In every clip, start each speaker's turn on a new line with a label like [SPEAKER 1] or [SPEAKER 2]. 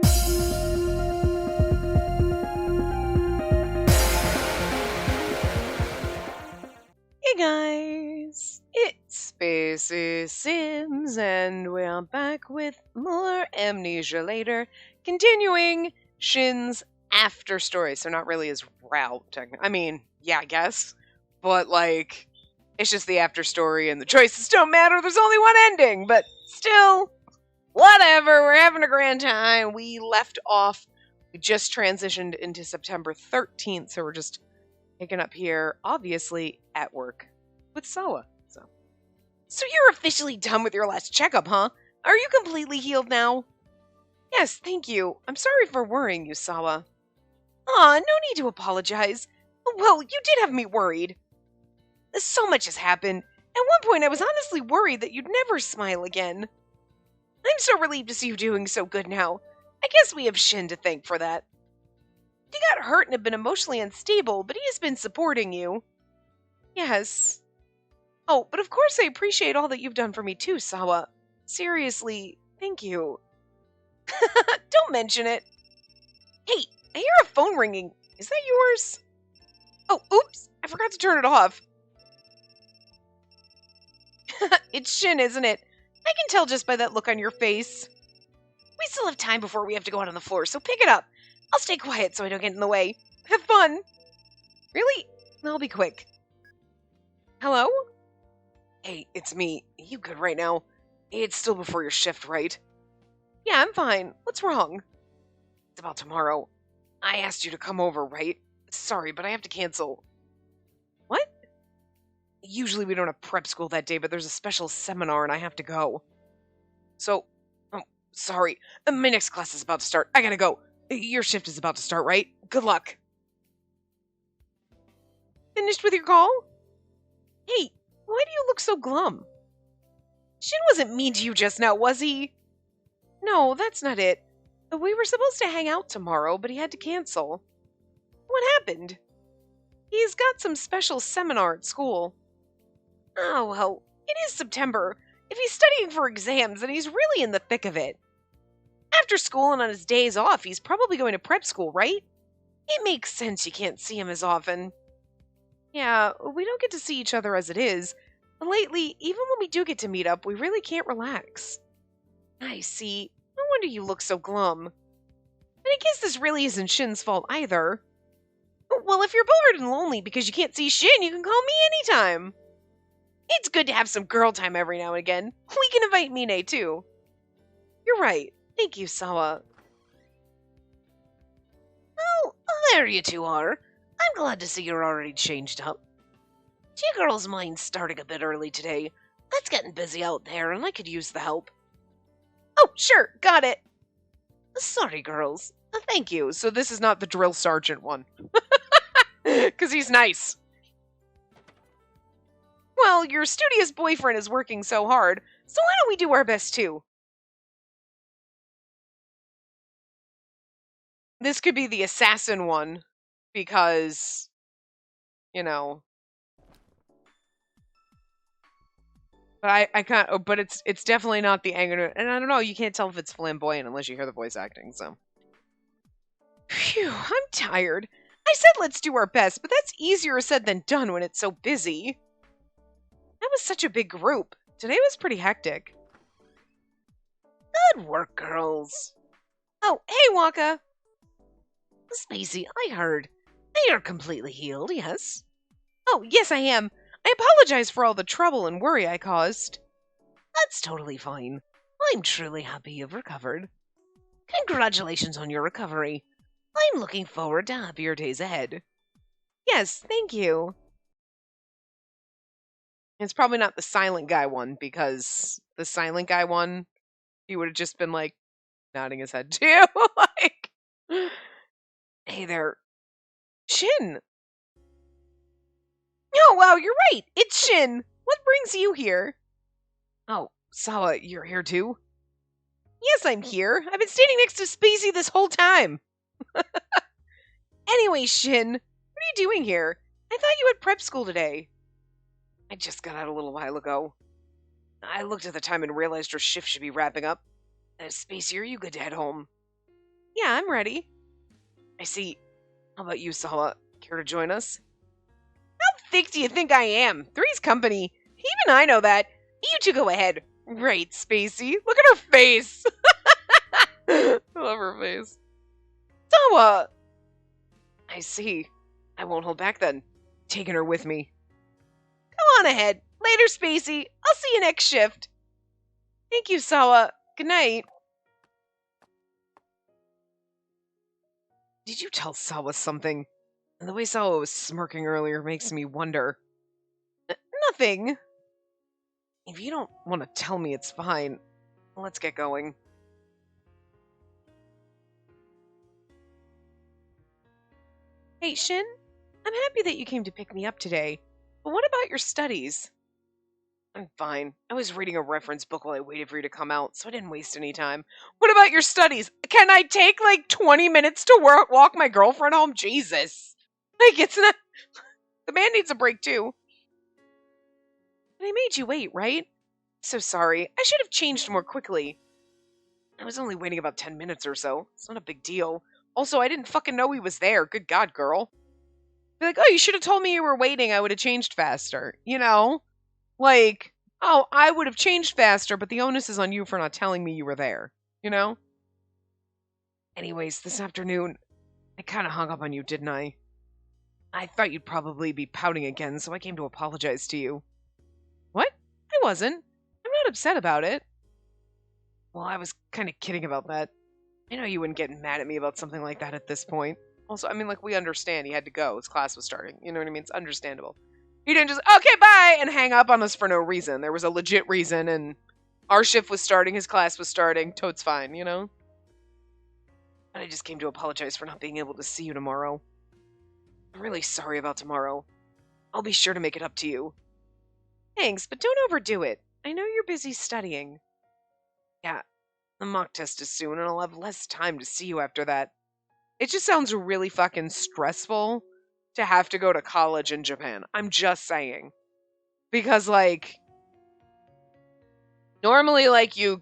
[SPEAKER 1] Hey guys, it's Spacey Sims, and we're back with more Amnesia later, continuing Shin's after story. So not really his route, technically. I mean, yeah, I guess, but like, it's just the after story, and the choices don't matter. There's only one ending, but still, whatever. We're having a grand time. We left off. We just transitioned into September 13th, so we're just picking up here, obviously at work with Sawa. So you're officially done with your last checkup, huh? Are you completely healed now? Yes, thank you. I'm sorry for worrying you, Sawa. Aw, no need to apologize. Well, you did have me worried. So much has happened. At one point, I was honestly worried that you'd never smile again. I'm so relieved to see you doing so good now. I guess we have Shin to thank for that. He got hurt and have been emotionally unstable, but he has been supporting you. Yes. Oh, but of course I appreciate all that you've done for me too, Sawa. Seriously, thank you. Don't mention it. Hey, I hear a phone ringing. Is that yours? Oh, oops, I forgot to turn it off. It's Shin, isn't it? I can tell just by that look on your face. We still have time before we have to go out on the floor, so pick it up. I'll stay quiet so I don't get in the way. Have fun. Really? I'll be quick. Hello? Hey, it's me. You good right now? It's still before your shift, right? Yeah, I'm fine. What's wrong? It's about tomorrow. I asked you to come over, right? Sorry, but I have to cancel. What? Usually we don't have prep school that day, but there's a special seminar and I have to go. So, oh, sorry. My next class is about to start. I gotta go. Your shift is about to start, right? Good luck. Finished with your call? Hey, why do you look so glum? Shin wasn't mean to you just now, was he? No, that's not it. We were supposed to hang out tomorrow, but he had to cancel. What happened? He's got some special seminar at school. Oh, well, it is September. If he's studying for exams, then he's really in the thick of it. After school and on his days off, he's probably going to prep school, right? It makes sense you can't see him as often. Yeah, we don't get to see each other as it is. But lately, even when we do get to meet up, we really can't relax. I see. No wonder you look so glum. And I guess this really isn't Shin's fault either. Well, if you're bored and lonely because you can't see Shin, you can call me anytime. It's good to have some girl time every now and again. We can invite Mine, too. You're right. Thank you, Sawa. Oh, there you two are. I'm glad to see you're already changed up. G-Girl's mind's starting a bit early today. It's getting busy out there, and I could use the help. Oh, sure, got it. Sorry, girls. Thank you. So this is not the drill sergeant one. Because he's nice. Well, your studious boyfriend is working so hard, so why don't we do our best too? This could be the assassin one, because, you know. But I can't. Oh, but it's definitely not the anger, and I don't know. You can't tell if it's flamboyant unless you hear the voice acting. So, phew, I'm tired. I said let's do our best, but that's easier said than done when it's so busy. That was such a big group. Today was pretty hectic. Good work, girls. Oh, hey, Waka. Spacey, I heard. You're completely healed, yes? Oh, yes, I am. I apologize for all the trouble and worry I caused. That's totally fine. I'm truly happy you've recovered. Congratulations on your recovery. I'm looking forward to happier days ahead. Yes, thank you. It's probably not the silent guy one, because the silent guy one, he would have just been like nodding his head too. Like, hey there, Shin. Oh, wow, you're right. It's Shin. What brings you here? Oh, Sawa, you're here too? Yes, I'm here. I've been standing next to Spacey this whole time. Anyway, Shin, what are you doing here? I thought you had prep school today. I just got out a little while ago. I looked at the time and realized your shift should be wrapping up. Spacey, are you good to head home? Yeah, I'm ready. I see. How about you, Sawa? Care to join us? How thick do you think I am? Three's company. Even I know that. You two go ahead. Right, Spacey. Look at her face. I love her face. Sawa! I see. I won't hold back then. Taking her with me. Go on ahead. Later, Spacey. I'll see you next shift. Thank you, Sawa. Good night. Did you tell Sawa something? And the way Sawa was smirking earlier makes me wonder. Nothing. If you don't want to tell me, it's fine. Let's get going. Hey, Shin. I'm happy that you came to pick me up today. But what about your studies? I'm fine. I was reading a reference book while I waited for you to come out, so I didn't waste any time. What about your studies? Can I take like 20 minutes to walk my girlfriend home? Jesus. Like, it's not. The man needs a break too. And I made you wait, right? So sorry. I should have changed more quickly. I was only waiting about 10 minutes or so. It's not a big deal. Also, I didn't fucking know he was there. Good God, girl. Be like, oh, you should have told me you were waiting. I would have changed faster. You know? Like, oh, I would have changed faster, but the onus is on you for not telling me you were there. You know? Anyways, this afternoon, I kind of hung up on you, didn't I? I thought you'd probably be pouting again, so I came to apologize to you. What? I wasn't. I'm not upset about it. Well, I was kind of kidding about that. I know you wouldn't get mad at me about something like that at this point. Also, I mean, like, we understand he had to go. His class was starting. You know what I mean? It's understandable. He didn't just, okay, bye, and hang up on us for no reason. There was a legit reason, and our shift was starting, his class was starting. Totes fine, you know? And I just came to apologize for not being able to see you tomorrow. I'm really sorry about tomorrow. I'll be sure to make it up to you. Thanks, but don't overdo it. I know you're busy studying. Yeah, the mock test is soon, and I'll have less time to see you after that. It just sounds really fucking stressful to have to go to college in Japan. I'm just saying. Because, like, normally, like, you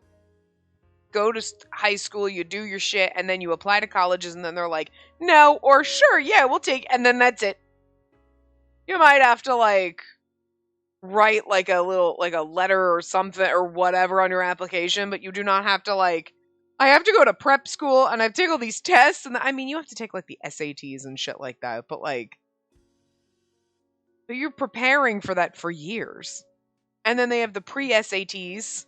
[SPEAKER 1] go to high school, you do your shit, and then you apply to colleges, and then they're like, no, or sure, yeah, we'll take, and then that's it. You might have to, like, write, like, a letter or something, or whatever on your application, but you do not have to, like, I have to go to prep school, and I have to take all these tests, and I mean, you have to take, like, the SATs and shit like that, but, like, but you're preparing for that for years. And then they have the pre-SATs,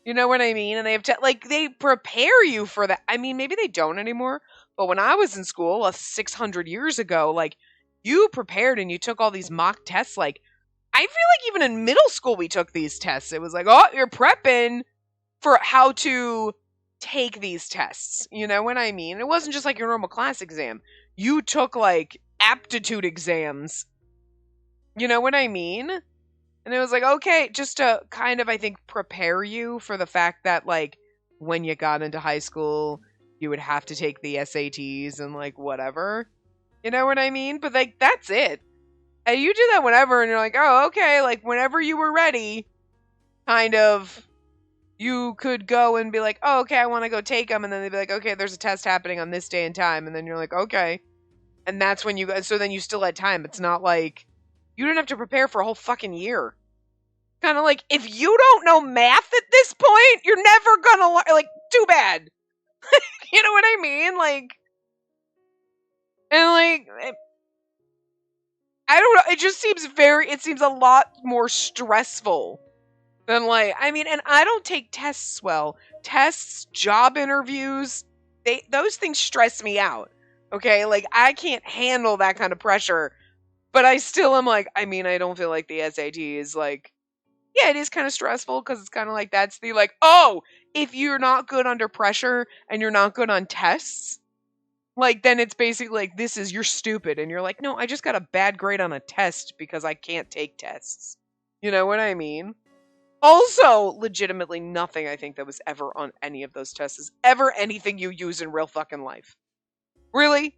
[SPEAKER 1] you know what I mean? And they have like, they prepare you for that. I mean, maybe they don't anymore, but when I was in school 600 years ago, like, you prepared and you took all these mock tests. Like, I feel like even in middle school we took these tests. It was like, oh, you're prepping for how to take these tests. You know what I mean? It wasn't just like your normal class exam. You took, like, aptitude exams. You know what I mean? And it was like, okay, just to kind of, I think, prepare you for the fact that, like, when you got into high school, you would have to take the SATs and, like, whatever. You know what I mean? But, like, that's it. And you do that whenever, and you're like, oh, okay, like, whenever you were ready, kind of, you could go and be like, oh, okay, I want to go take them. And then they'd be like, okay, there's a test happening on this day and time. And then you're like, okay. And that's when you go, so then you still had time. It's not like, you didn't have to prepare for a whole fucking year. Kind of like, if you don't know math at this point, you're never gonna learn. Like, too bad. You know what I mean? Like, and like, I don't know. It just seems it seems a lot more stressful than, like, I mean, and I don't take tests well. Tests, job interviews, those things stress me out. Okay? Like, I can't handle that kind of pressure. But I still am like, I mean, I don't feel like the SAT is like, yeah, it is kind of stressful because it's kind of like, that's the, like, oh, if you're not good under pressure and you're not good on tests, like, then it's basically like, you're stupid. And you're like, no, I just got a bad grade on a test because I can't take tests. You know what I mean? Also, legitimately nothing I think that was ever on any of those tests is ever anything you use in real fucking life. Really?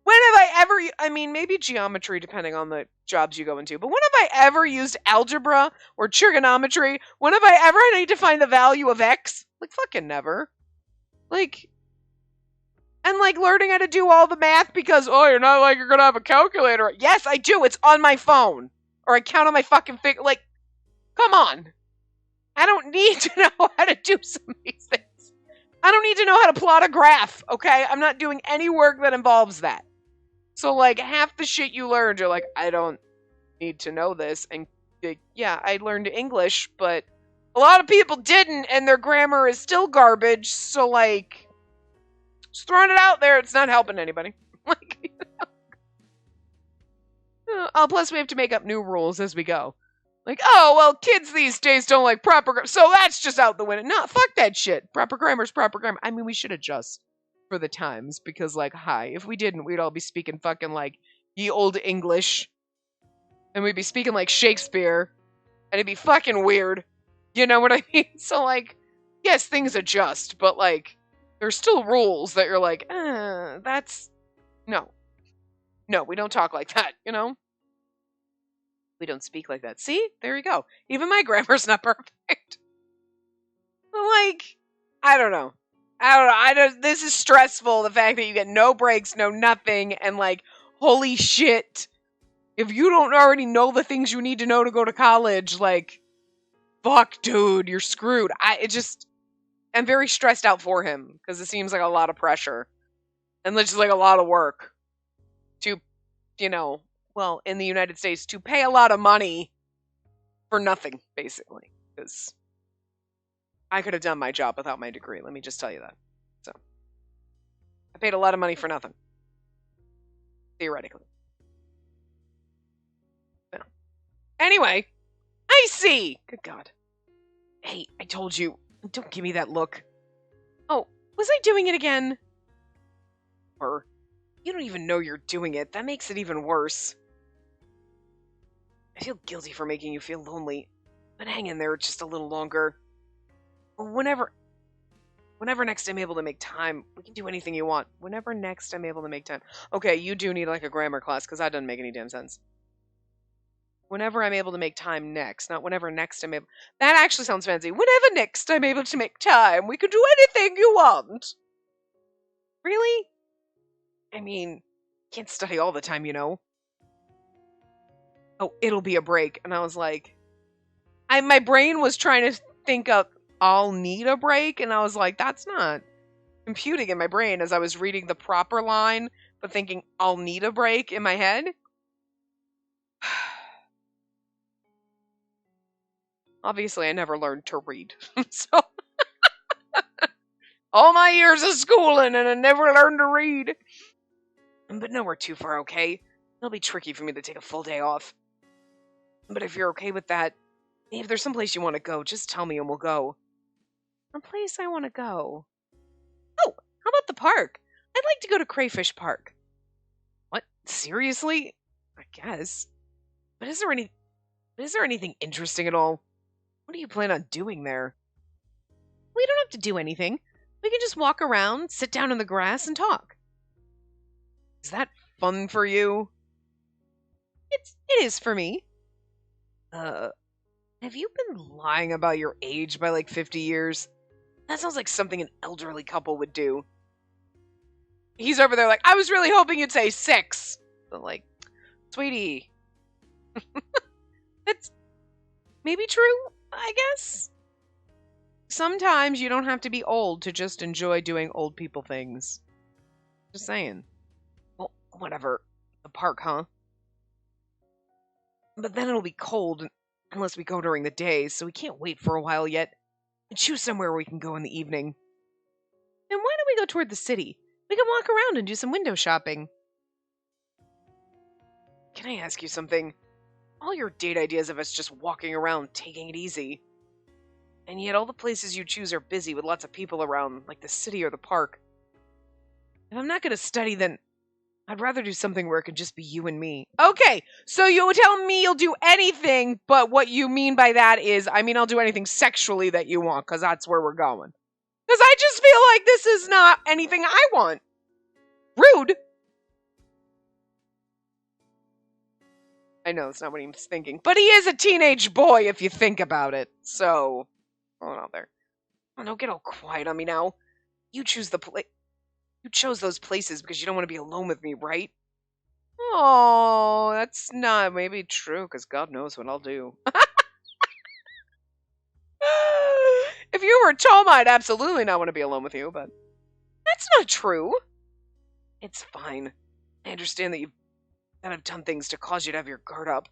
[SPEAKER 1] When have I ever, I mean, maybe geometry, depending on the jobs you go into, but when have I ever used algebra or trigonometry? When have I ever need to find the value of X? Like, fucking never. Like, And like learning how to do all the math because, oh, you're not like you're gonna have a calculator. Yes, I do. It's on my phone. Or I count on my fucking finger. Like, come on. I don't need to know how to do some of these things. I don't need to know how to plot a graph, okay? I'm not doing any work that involves that. So, like, half the shit you learned, you're like, I don't need to know this. And, yeah, I learned English, but a lot of people didn't, and their grammar is still garbage. So, like, just throwing it out there, it's not helping anybody. Like, oh, plus we have to make up new rules as we go. Like, oh, well, kids these days don't like proper grammar, so that's just out the window. No, fuck that shit. Proper grammar's proper grammar. I mean, we should adjust for the times, because, like, if we didn't, we'd all be speaking fucking, like, ye old English. And we'd be speaking like Shakespeare. And it'd be fucking weird. You know what I mean? So, like, yes, things adjust, but, like, there's still rules that you're like, that's... No. No, we don't talk like that, you know? We don't speak like that. See? There you go. Even my grammar's not perfect. Like, I don't know. This is stressful, the fact that you get no breaks, no nothing, and like, holy shit. If you don't already know the things you need to know to go to college, like, fuck, dude, you're screwed. I'm very stressed out for him, because it seems like a lot of pressure. And just like a lot of work. To, you know, well, in the United States, to pay a lot of money for nothing, basically. Because I could have done my job without my degree, let me just tell you that. So, I paid a lot of money for nothing. Theoretically. No. Anyway, I see! Good God. Hey, I told you, don't give me that look. Oh, was I doing it again? Or, you don't even know you're doing it. That makes it even worse. I feel guilty for making you feel lonely, but hang in there just a little longer. Whenever next I'm able to make time, we can do anything you want. Whenever next I'm able to make time. Okay, you do need like a grammar class, because that doesn't make any damn sense. Whenever I'm able to make time next, not whenever next I'm able... That actually sounds fancy. Whenever next I'm able to make time, we can do anything you want. Really? I mean, can't study all the time, you know. Oh, it'll be a break. And I was like... my brain was trying to think of, I'll need a break, and I was like, that's not computing in my brain as I was reading the proper line, but thinking, I'll need a break in my head. Obviously, I never learned to read. So, all my years of schooling, and I never learned to read. But no, we're too far, okay? It'll be tricky for me to take a full day off. But if you're okay with that, if there's someplace you want to go, just tell me and we'll go. A place I want to go. Oh, how about the park? I'd like to go to Crayfish Park. What? Seriously? I guess. But is there anything interesting at all? What do you plan on doing there? We don't have to do anything. We can just walk around, sit down in the grass, and talk. Is that fun for you? It is for me. Have you been lying about your age by like 50 years? That sounds like something an elderly couple would do. He's over there like, I was really hoping you'd say 6. But like, sweetie. That's maybe true, I guess. Sometimes you don't have to be old to just enjoy doing old people things. Just saying. Well, whatever. The park, huh? But then it'll be cold unless we go during the day, so we can't wait for a while yet. Choose somewhere we can go in the evening. And why don't we go toward the city? We can walk around and do some window shopping. Can I ask you something? All your date ideas of us just walking around, taking it easy. And yet all the places you choose are busy with lots of people around, like the city or the park. If I'm not going to study, then I'd rather do something where it can just be you and me. Okay, so you tell me you'll do anything, but what you mean by that is, I'll do anything sexually that you want, because that's where we're going. Because I just feel like this is not anything I want. Rude. I know, that's not what he was thinking. But he is a teenage boy, if you think about it. So, hold on there. Oh, don't get all quiet on me now. You choose the place. You chose those places because you don't want to be alone with me, right? Oh, that's not maybe true, because God knows what I'll do. If you were Tom, I'd absolutely not want to be alone with you, but that's not true. It's fine. I understand that I've done things to cause you to have your guard up.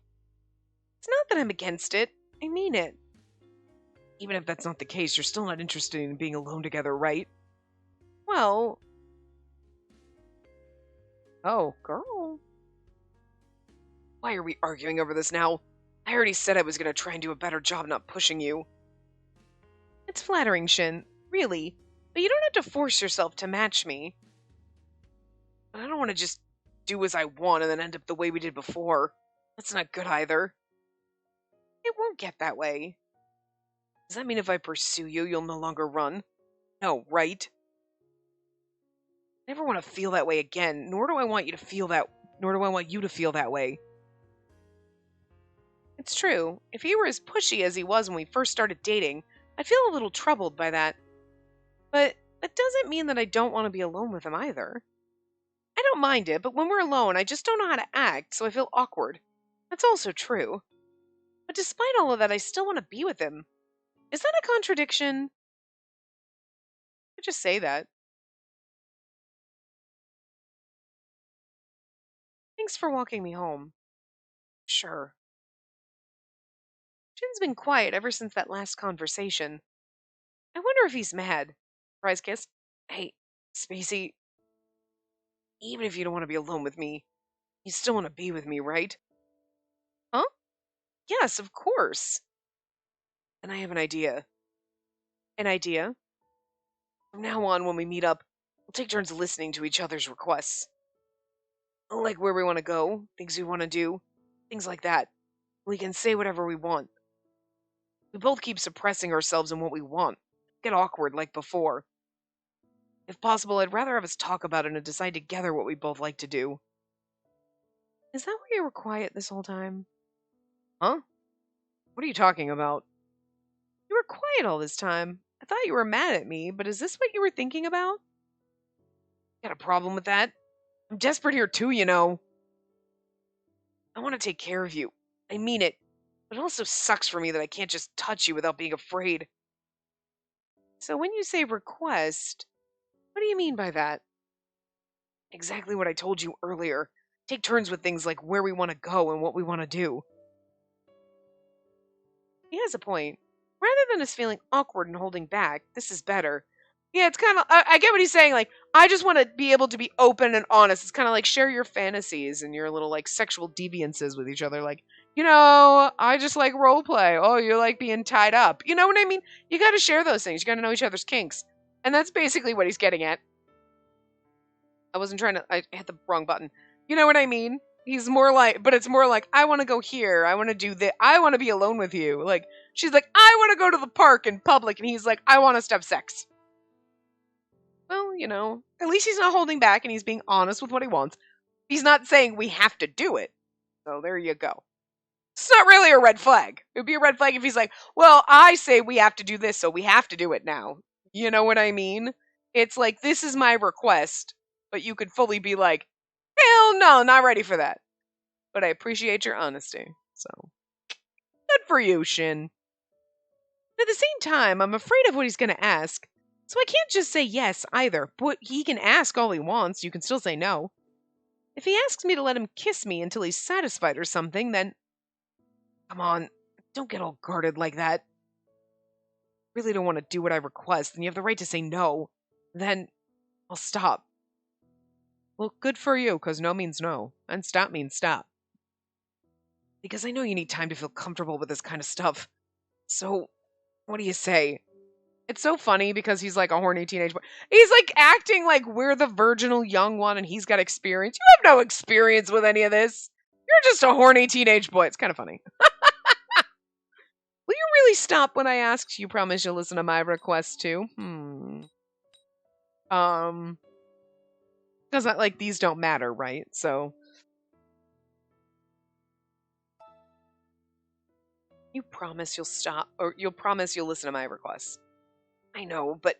[SPEAKER 1] It's not that I'm against it. I mean it. Even if that's not the case, you're still not interested in being alone together, right? Well, oh, girl. Why are we arguing over this now? I already said I was going to try and do a better job not pushing you. It's flattering, Shin. Really. But you don't have to force yourself to match me. But I don't want to just do as I want and then end up the way we did before. That's not good either. It won't get that way. Does that mean if I pursue you, you'll no longer run? No, right? I never want to feel that way again, nor do I want you to feel that way. It's true. If he were as pushy as he was when we first started dating, I'd feel a little troubled by that. But that doesn't mean that I don't want to be alone with him either. I don't mind it, but when we're alone, I just don't know how to act, so I feel awkward. That's also true. But despite all of that, I still want to be with him. Is that a contradiction? I just say that. Thanks for walking me home. Sure. Jin's been quiet ever since that last conversation. I wonder if he's mad. Surprise kiss. Hey, Spacey, even if you don't want to be alone with me, you still want to be with me, right? Huh? Yes, of course. And I have an idea. An idea? From now on, when we meet up, we'll take turns listening to each other's requests. Like where we want to go, things we want to do, things like that. We can say whatever we want. We both keep suppressing ourselves and what we want. Get awkward like before. If possible, I'd rather have us talk about it and decide together what we both like to do. Is that why you were quiet this whole time? Huh? What are you talking about? You were quiet all this time. I thought you were mad at me, but is this what you were thinking about? Got a problem with that? I'm desperate here too, you know. I want to take care of you. I mean it. But it also sucks for me that I can't just touch you without being afraid. So when you say request, what do you mean by that? Exactly what I told you earlier. Take turns with things like where we want to go and what we want to do. He has a point. Rather than us feeling awkward and holding back, this is better. Yeah, it's kind of, I get what he's saying. Like, I just want to be able to be open and honest. It's kind of like share your fantasies and your little, like, sexual deviances with each other. Like, I just like role play. Oh, you like being tied up. You know what I mean? You got to share those things. You got to know each other's kinks. And that's basically what he's getting at. I wasn't trying to, I hit the wrong button. You know what I mean? He's more like, but it's more like, I want to go here. I want to do this. I want to be alone with you. Like, she's like, I want to go to the park in public. And he's like, I want us to have sex. Well, at least he's not holding back and he's being honest with what he wants. He's not saying we have to do it. So there you go. It's not really a red flag. It would be a red flag if he's like, well, I say we have to do this, so we have to do it now. You know what I mean? It's like, this is my request, but you could fully be like, hell no, not ready for that. But I appreciate your honesty. So, good for you, Shin. At the same time, I'm afraid of what he's going to ask. So I can't just say yes either. But he can ask all he wants. You can still say no. If he asks me to let him kiss me until he's satisfied or something, then... Come on, don't get all guarded like that. Really don't want to do what I request, and you have the right to say no. Then I'll stop. Well, good for you, because no means no, and stop means stop. Because I know you need time to feel comfortable with this kind of stuff. So, what do you say? It's so funny because he's like a horny teenage boy. He's like acting like we're the virginal young one and he's got experience. You have no experience with any of this. You're just a horny teenage boy. It's kind of funny. Will you really stop when I ask? You promise you'll listen to my request too? Because like these don't matter, right? So you promise you'll stop, or you'll promise you'll listen to my requests. I know, but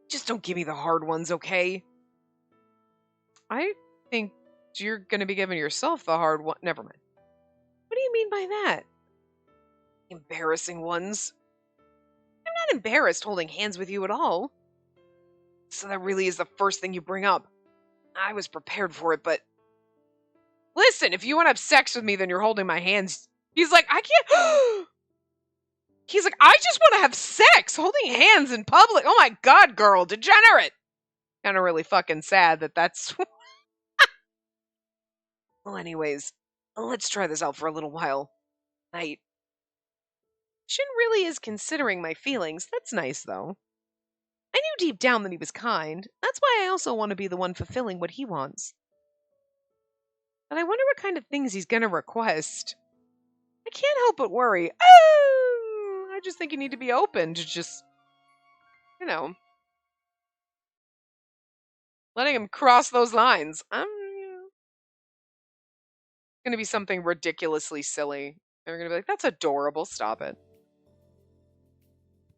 [SPEAKER 1] just don't give me the hard ones, okay? I think you're going to be giving yourself the hard one. Never mind. What do you mean by that? Embarrassing ones. I'm not embarrassed holding hands with you at all. So that really is the first thing you bring up. I was prepared for it, but... Listen, if you want to have sex with me, then you're holding my hands. He's like, I can't... He's like, I just want to have sex! Holding hands in public! Oh my god, girl, degenerate! Kind of really fucking sad that that's... Well, anyways, let's try this out for a little while. Shin really is considering my feelings. That's nice, though. I knew deep down that he was kind. That's why I also want to be the one fulfilling what he wants. But I wonder what kind of things he's gonna request. I can't help but worry. Oh! I just think you need to be open to just, letting him cross those lines. Gonna be something ridiculously silly. They're gonna be like, that's adorable, stop it.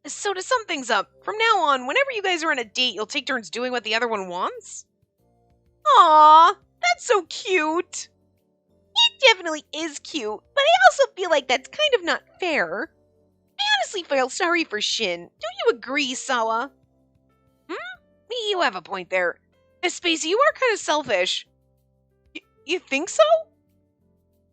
[SPEAKER 1] So to sum things up, from now on, whenever you guys are on a date, you'll take turns doing what the other one wants? Aww, that's so cute. It definitely is cute, but I also feel like that's kind of not fair. I honestly feel sorry for Shin. Don't you agree, Sawa? You have a point there. Spacey, you are kind of selfish. You think so?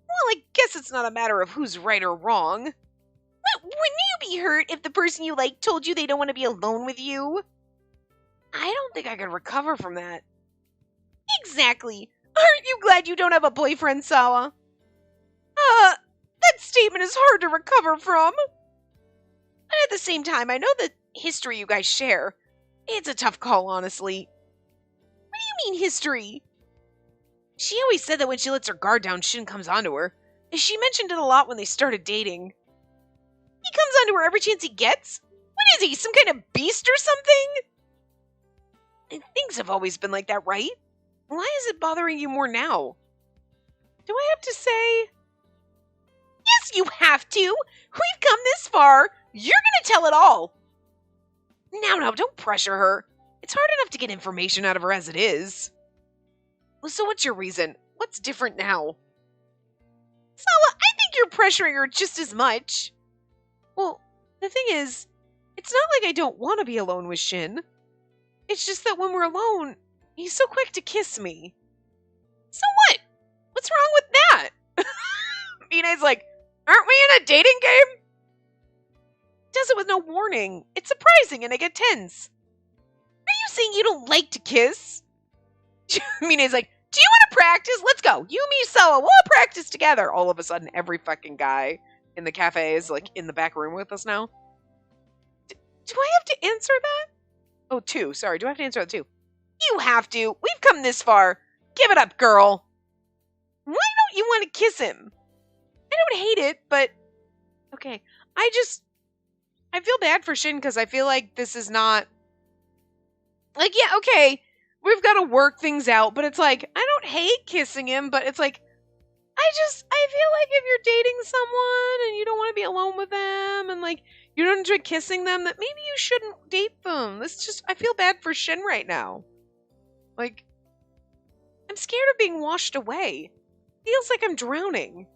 [SPEAKER 1] Well, I guess it's not a matter of who's right or wrong. But wouldn't you be hurt if the person you like told you they don't want to be alone with you? I don't think I could recover from that. Exactly. Aren't you glad you don't have a boyfriend, Sawa? That statement is hard to recover from. But at the same time, I know the history you guys share. It's a tough call, honestly. What do you mean, history? She always said that when she lets her guard down, Shin comes onto her. She mentioned it a lot when they started dating. He comes onto her every chance he gets? What is he, some kind of beast or something? And things have always been like that, right? Why is it bothering you more now? Do I have to say? Yes, you have to! We've come this far! You're gonna tell it all! No, don't pressure her. It's hard enough to get information out of her as it is. Well, so what's your reason? What's different now? Sawa, I think you're pressuring her just as much. Well, the thing is, it's not like I don't want to be alone with Shin. It's just that when we're alone, he's so quick to kiss me. So what? What's wrong with that? Mina's like, aren't we in a dating game? Does it with no warning. It's surprising and I get tense. Are you saying you don't like to kiss? Mina's like, do you want to practice? Let's go. You, me, Sawa, we'll practice together. All of a sudden, every fucking guy in the cafe is like in the back room with us now. Do I have to answer that? Oh, 2. Sorry, do I have to answer that too? You have to. We've come this far. Give it up, girl. Why don't you want to kiss him? I don't hate it, but... Okay, I feel bad for Shin because I feel like this is not... Like, yeah, okay, we've got to work things out, but it's like, I don't hate kissing him, but it's like, I feel like if you're dating someone and you don't want to be alone with them and like, you don't enjoy kissing them, that maybe you shouldn't date them. I feel bad for Shin right now. Like, I'm scared of being washed away. Feels like I'm drowning.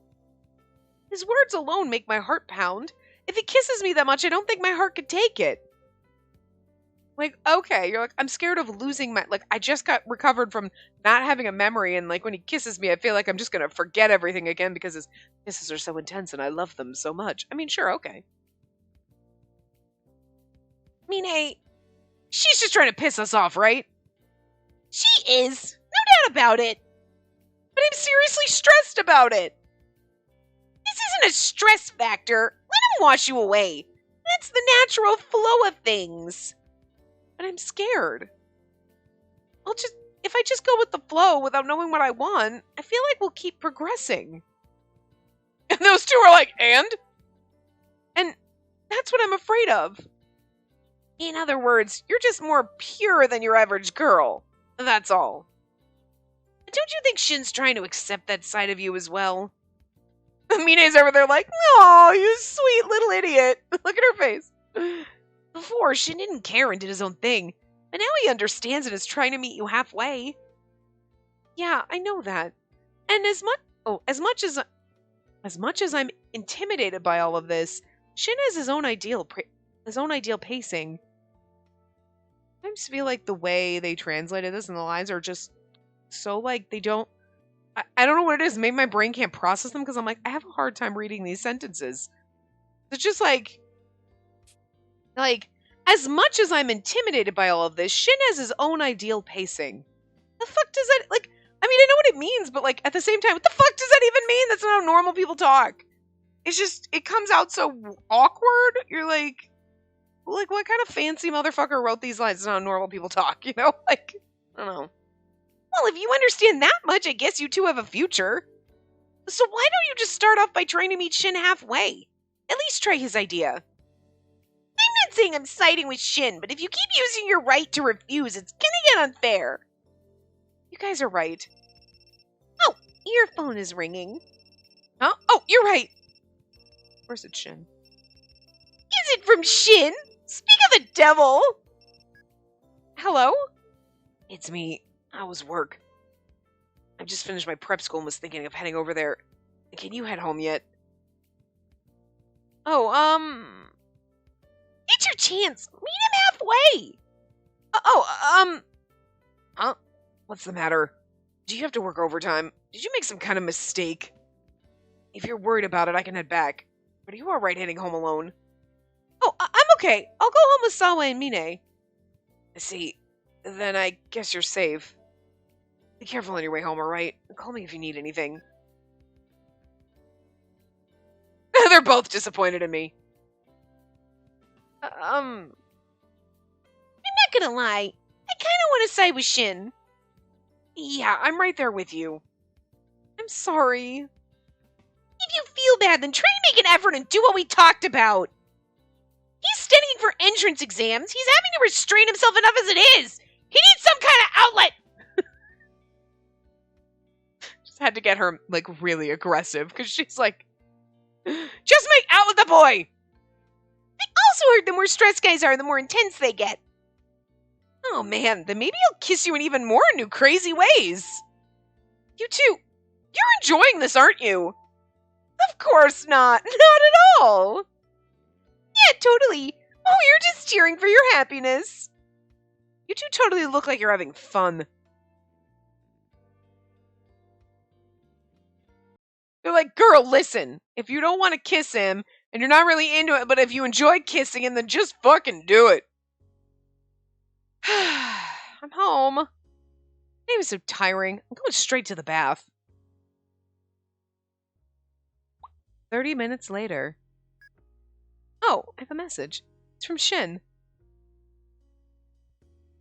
[SPEAKER 1] His words alone make my heart pound. If he kisses me that much, I don't think my heart could take it. Like, okay, you're like, I'm scared of losing like, I just got recovered from not having a memory, and like, when he kisses me, I feel like I'm just gonna forget everything again because his kisses are so intense and I love them so much. I mean, sure, okay. I mean, hey, she's just trying to piss us off, right? She is. No doubt about it. But I'm seriously stressed about it. This isn't a stress factor. Let him wash you away. That's the natural flow of things. But I'm scared. If I just go with the flow without knowing what I want, I feel like we'll keep progressing. And those two are like, and? And that's what I'm afraid of. In other words, you're just more pure than your average girl. That's all. Don't you think Shin's trying to accept that side of you as well? Mina's over there like, oh, you sweet little idiot. Look at her face. Before, Shin didn't care and did his own thing. But now he understands and is trying to meet you halfway. Yeah, I know that. And as much as I'm intimidated by all of this, Shin has his own ideal pacing. I just feel like the way they translated this and the lines are just so like they don't. I don't know what it is. Maybe my brain can't process them because I'm like I have a hard time reading these sentences. It's just like as much as I'm intimidated by all of this, Shin has his own ideal pacing. The fuck does that like? I mean, I know what it means, but like at the same time, what the fuck does that even mean? That's not how normal people talk. It's just it comes out so awkward. You're like what kind of fancy motherfucker wrote these lines? It's not how normal people talk, you know? Like I don't know. Well, if you understand that much, I guess you two have a future. So why don't you just start off by trying to meet Shin halfway? At least try his idea. I'm not saying I'm siding with Shin, but if you keep using your right to refuse, it's gonna get unfair. You guys are right. Oh, your phone is ringing. Huh? Oh, you're right. Of course it's Shin. Is it from Shin? Speak of the devil! Hello? It's me. How was work? I just finished my prep school and was thinking of heading over there. Can you head home yet? Oh, it's your chance. Meet him halfway. Huh? What's the matter? Do you have to work overtime? Did you make some kind of mistake? If you're worried about it, I can head back. But are you alright heading home alone? Oh, I'm okay. I'll go home with Sawa and Mine. I see. Then I guess you're safe. Be careful on your way home, alright? Call me if you need anything. They're both disappointed in me. I'm not gonna lie. I kinda wanna side with Shin. Yeah, I'm right there with you. I'm sorry. If you feel bad, then try and make an effort and do what we talked about. He's studying for entrance exams. He's having to restrain himself enough as it is. He needs some kind of outlet. Just had to get her, like, really aggressive, because she's like, just make out with the boy. I also heard the more stressed guys are, the more intense they get. Oh man, then maybe he'll kiss you in even more new crazy ways. You two, you're enjoying this, aren't you? Of course not. Not at all. Yeah, totally. Oh, you're just cheering for your happiness. You two totally look like you're having fun. They're like, girl, listen. If you don't want to kiss him, and you're not really into it, but if you enjoy kissing him, then just fucking do it. I'm home. It was so tiring. I'm going straight to the bath. 30 minutes later. Oh, I have a message. It's from Shin.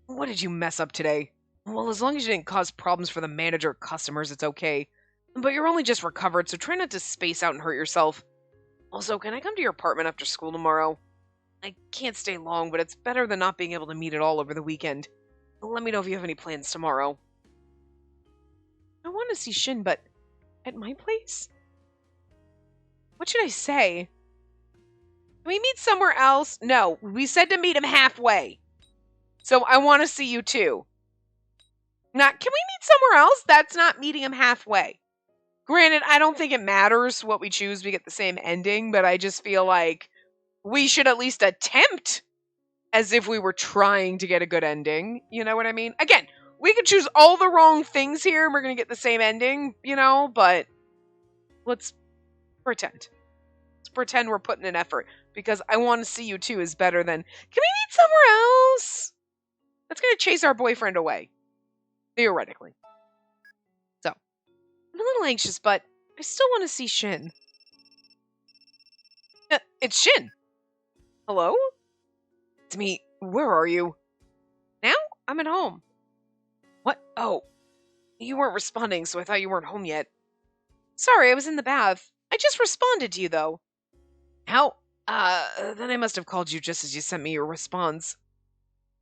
[SPEAKER 1] What did you mess up today? Well, as long as you didn't cause problems for the manager or customers, it's okay. But you're only just recovered, so try not to space out and hurt yourself. Also, can I come to your apartment after school tomorrow? I can't stay long, but it's better than not being able to meet at all over the weekend. Let me know if you have any plans tomorrow. I want to see Shin, but at my place? What should I say? Can we meet somewhere else? No, we said to meet him halfway. So I want to see you too. Now, can we meet somewhere else? That's not meeting him halfway. Granted, I don't think it matters what we choose. We get the same ending, but I just feel like we should at least attempt as if we were trying to get a good ending. You know what I mean? Again, we could choose all the wrong things here and we're going to get the same ending, you know, but let's pretend. Let's pretend we're putting an effort because I want to see you too is better than, can we meet somewhere else? That's going to chase our boyfriend away. Theoretically. So, I'm a little anxious, but I still want to see Shin. It's Shin. Hello? It's me. Where are you? Now? I'm at home. What? Oh. You weren't responding, so I thought you weren't home yet. Sorry, I was in the bath. I just responded to you, though. How? Then I must have called you just as you sent me your response.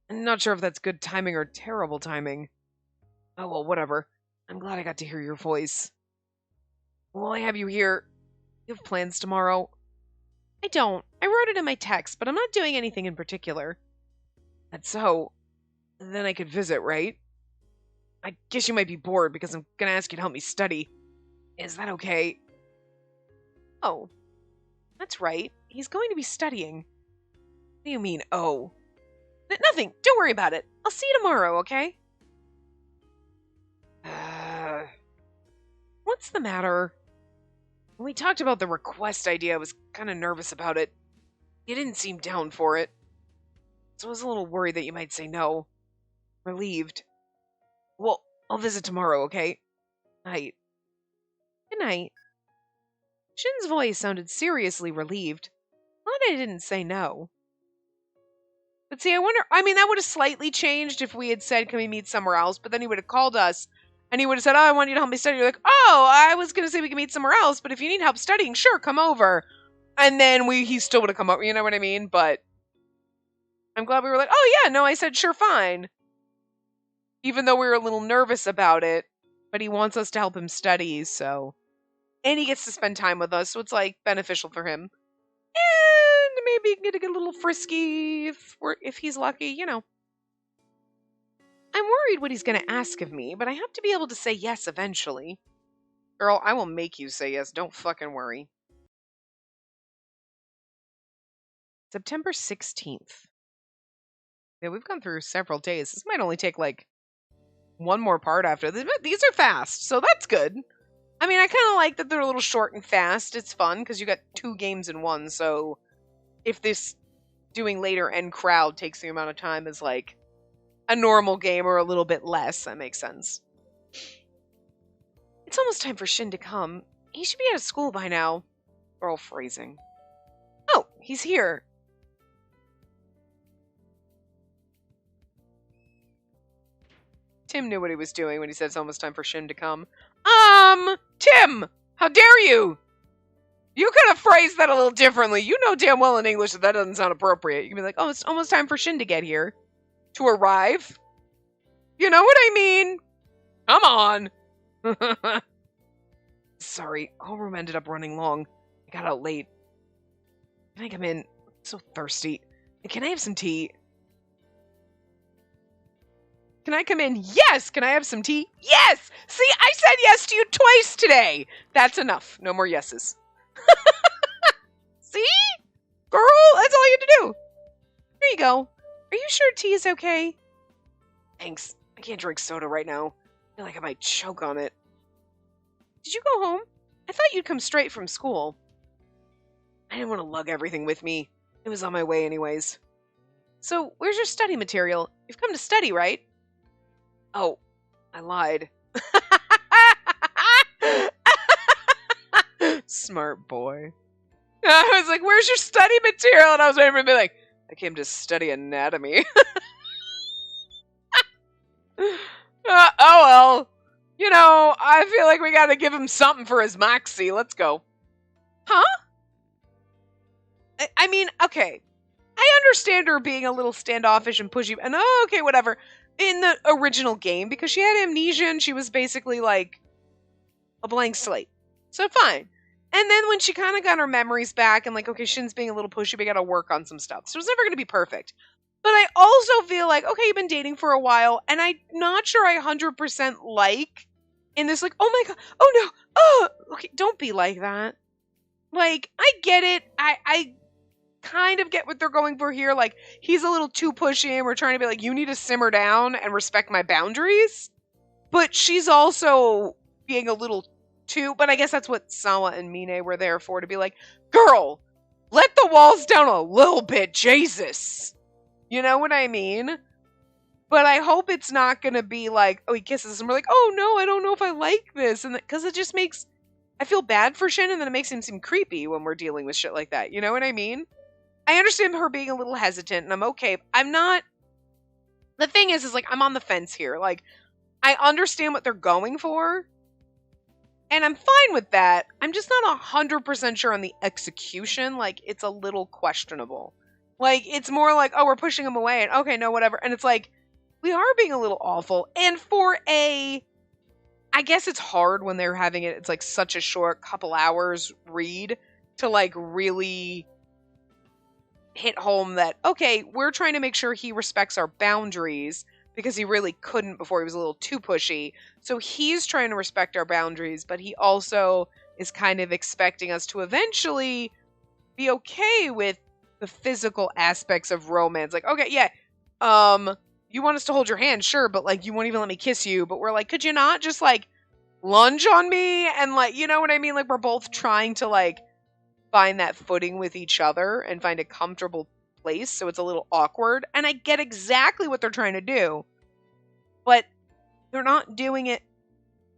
[SPEAKER 1] I'm not sure if that's good timing or terrible timing. Oh, well, whatever. I'm glad I got to hear your voice. While I have you here, you have plans tomorrow? I don't. I wrote it in my text, but I'm not doing anything in particular. That's so. Then I could visit, right? I guess you might be bored because I'm gonna ask you to help me study. Is that okay? Oh, that's right. He's going to be studying. What do you mean, oh? Nothing. Don't worry about it. I'll see you tomorrow, okay? What's the matter? When we talked about the request idea, I was kind of nervous about it. You didn't seem down for it. So I was a little worried that you might say no. Relieved. Well, I'll visit tomorrow, okay? Night. Good night. Shin's voice sounded seriously relieved. Glad I didn't say no. But see, I mean, that would have slightly changed if we had said, can we meet somewhere else? But then he would have called us, and he would have said, oh, I want you to help me study. You're like, oh, I was going to say we can meet somewhere else, but if you need help studying, sure, come over. And then he still would have come over, you know what I mean? But I'm glad we were like, oh, yeah, no, I said, sure, fine. Even though we were a little nervous about it, but he wants us to help him study, so. And he gets to spend time with us, so it's, like, beneficial for him. And maybe he can get a little frisky if he's lucky, you know. I'm worried what he's going to ask of me, but I have to be able to say yes eventually. Girl, I will make you say yes. Don't fucking worry. September 16th. Yeah, we've gone through several days. This might only take, like, one more part after this. But these are fast, so that's good. I mean, I kind of like that they're a little short and fast. It's fun, because you got 2 games in one, so if this doing later end crowd takes the amount of time as, like, a normal game or a little bit less, that makes sense. It's almost time for Shin to come. He should be out of school by now. Girl phrasing. Oh, he's here. Tim knew what he was doing when he said it's almost time for Shin to come. Tim! How dare you! You could have phrased that a little differently. You know damn well in English that doesn't sound appropriate. You can be like, oh, it's almost time for Shin to get here. To arrive. You know what I mean? Come on. Sorry, homeroom ended up running long. I got out late. Can I come in? I'm so thirsty. Can I have some tea? Can I come in? Yes! Can I have some tea? Yes! See, I said yes to you twice today! That's enough. No more yeses. See? Girl, that's all you have to do. Here you go. Are you sure tea is okay? Thanks. I can't drink soda right now. I feel like I might choke on it. Did you go home? I thought you'd come straight from school. I didn't want to lug everything with me. It was on my way anyways. So, where's your study material? You've come to study, right? Oh, I lied. Smart boy. I was like, where's your study material? And I was waiting for him to be like, I came to study anatomy. Oh well. You know, I feel like we gotta give him something for his moxie. Let's go. Huh? I mean, okay. I understand her being a little standoffish and pushy, and okay, whatever. In the original game, because she had amnesia and she was basically like a blank slate. So fine. And then when she kind of got her memories back and like, okay, Shin's being a little pushy, we gotta work on some stuff. So it's never gonna be perfect. But I also feel like, okay, you've been dating for a while, and I'm not sure I 100% like in this, like, oh my god, oh no, oh, okay, don't be like that. Like, I get it. I kind of get what they're going for here. Like, he's a little too pushy, and we're trying to be like, you need to simmer down and respect my boundaries. But she's also being a little too, but I guess that's what Sawa and Mine were there for, to be like, girl, let the walls down a little bit, Jesus. You know what I mean? But I hope it's not going to be like, oh, he kisses us, and we're like, oh no, I don't know if I like this. And because it just makes, I feel bad for Shin, and then it makes him seem creepy when we're dealing with shit like that. You know what I mean? I understand her being a little hesitant, and I'm okay. I'm not, the thing is like, I'm on the fence here. Like, I understand what they're going for, and I'm fine with that. I'm just not 100% sure on the execution. Like, it's a little questionable. Like, it's more like, oh, we're pushing him away, and okay, no, whatever. And it's like, we are being a little awful. And for I guess it's hard when they're having it, it's like such a short couple hours read to like really hit home that, okay, we're trying to make sure he respects our boundaries, because he really couldn't before. He was a little too pushy. So he's trying to respect our boundaries, but he also is kind of expecting us to eventually be okay with the physical aspects of romance. Like, okay, yeah, you want us to hold your hand, sure, but like you won't even let me kiss you. But we're like, could you not just like lunge on me? And like, you know what I mean? Like we're both trying to like find that footing with each other and find a comfortable place, so it's a little awkward. And I get exactly what they're trying to do, but they're not doing it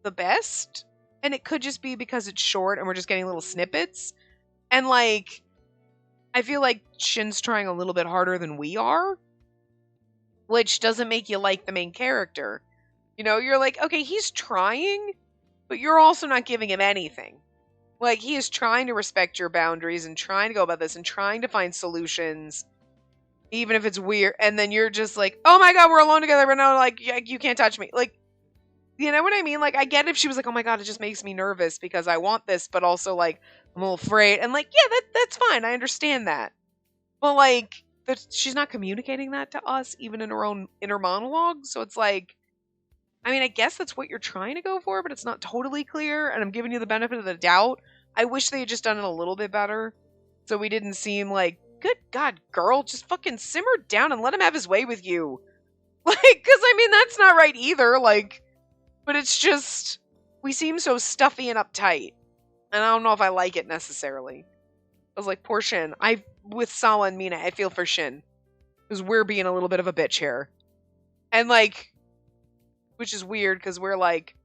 [SPEAKER 1] the best. And it could just be because it's short and we're just getting little snippets. And like, I feel like Shin's trying a little bit harder than we are, which doesn't make you like the main character. You know, you're like, okay, he's trying, but you're also not giving him anything. Like, he is trying to respect your boundaries and trying to go about this and trying to find solutions, even if it's weird. And then you're just like, oh my God, we're alone together, but no, like, you can't touch me. Like, you know what I mean? Like, I get if she was like, oh my God, it just makes me nervous because I want this, but also, like, I'm a little afraid. And, like, yeah, that's fine. I understand that. But, like, she's not communicating that to us, even in her own inner monologue. So it's like, I mean, I guess that's what you're trying to go for, but it's not totally clear, and I'm giving you the benefit of the doubt. I wish they had just done it a little bit better, so we didn't seem like, good God, girl, just fucking simmer down and let him have his way with you. Like, because, I mean, that's not right either, like, but it's just, we seem so stuffy and uptight, and I don't know if I like it necessarily. I was like, poor Shin. With Sawa and Mina, I feel for Shin, because we're being a little bit of a bitch here. And, like, which is weird because we're like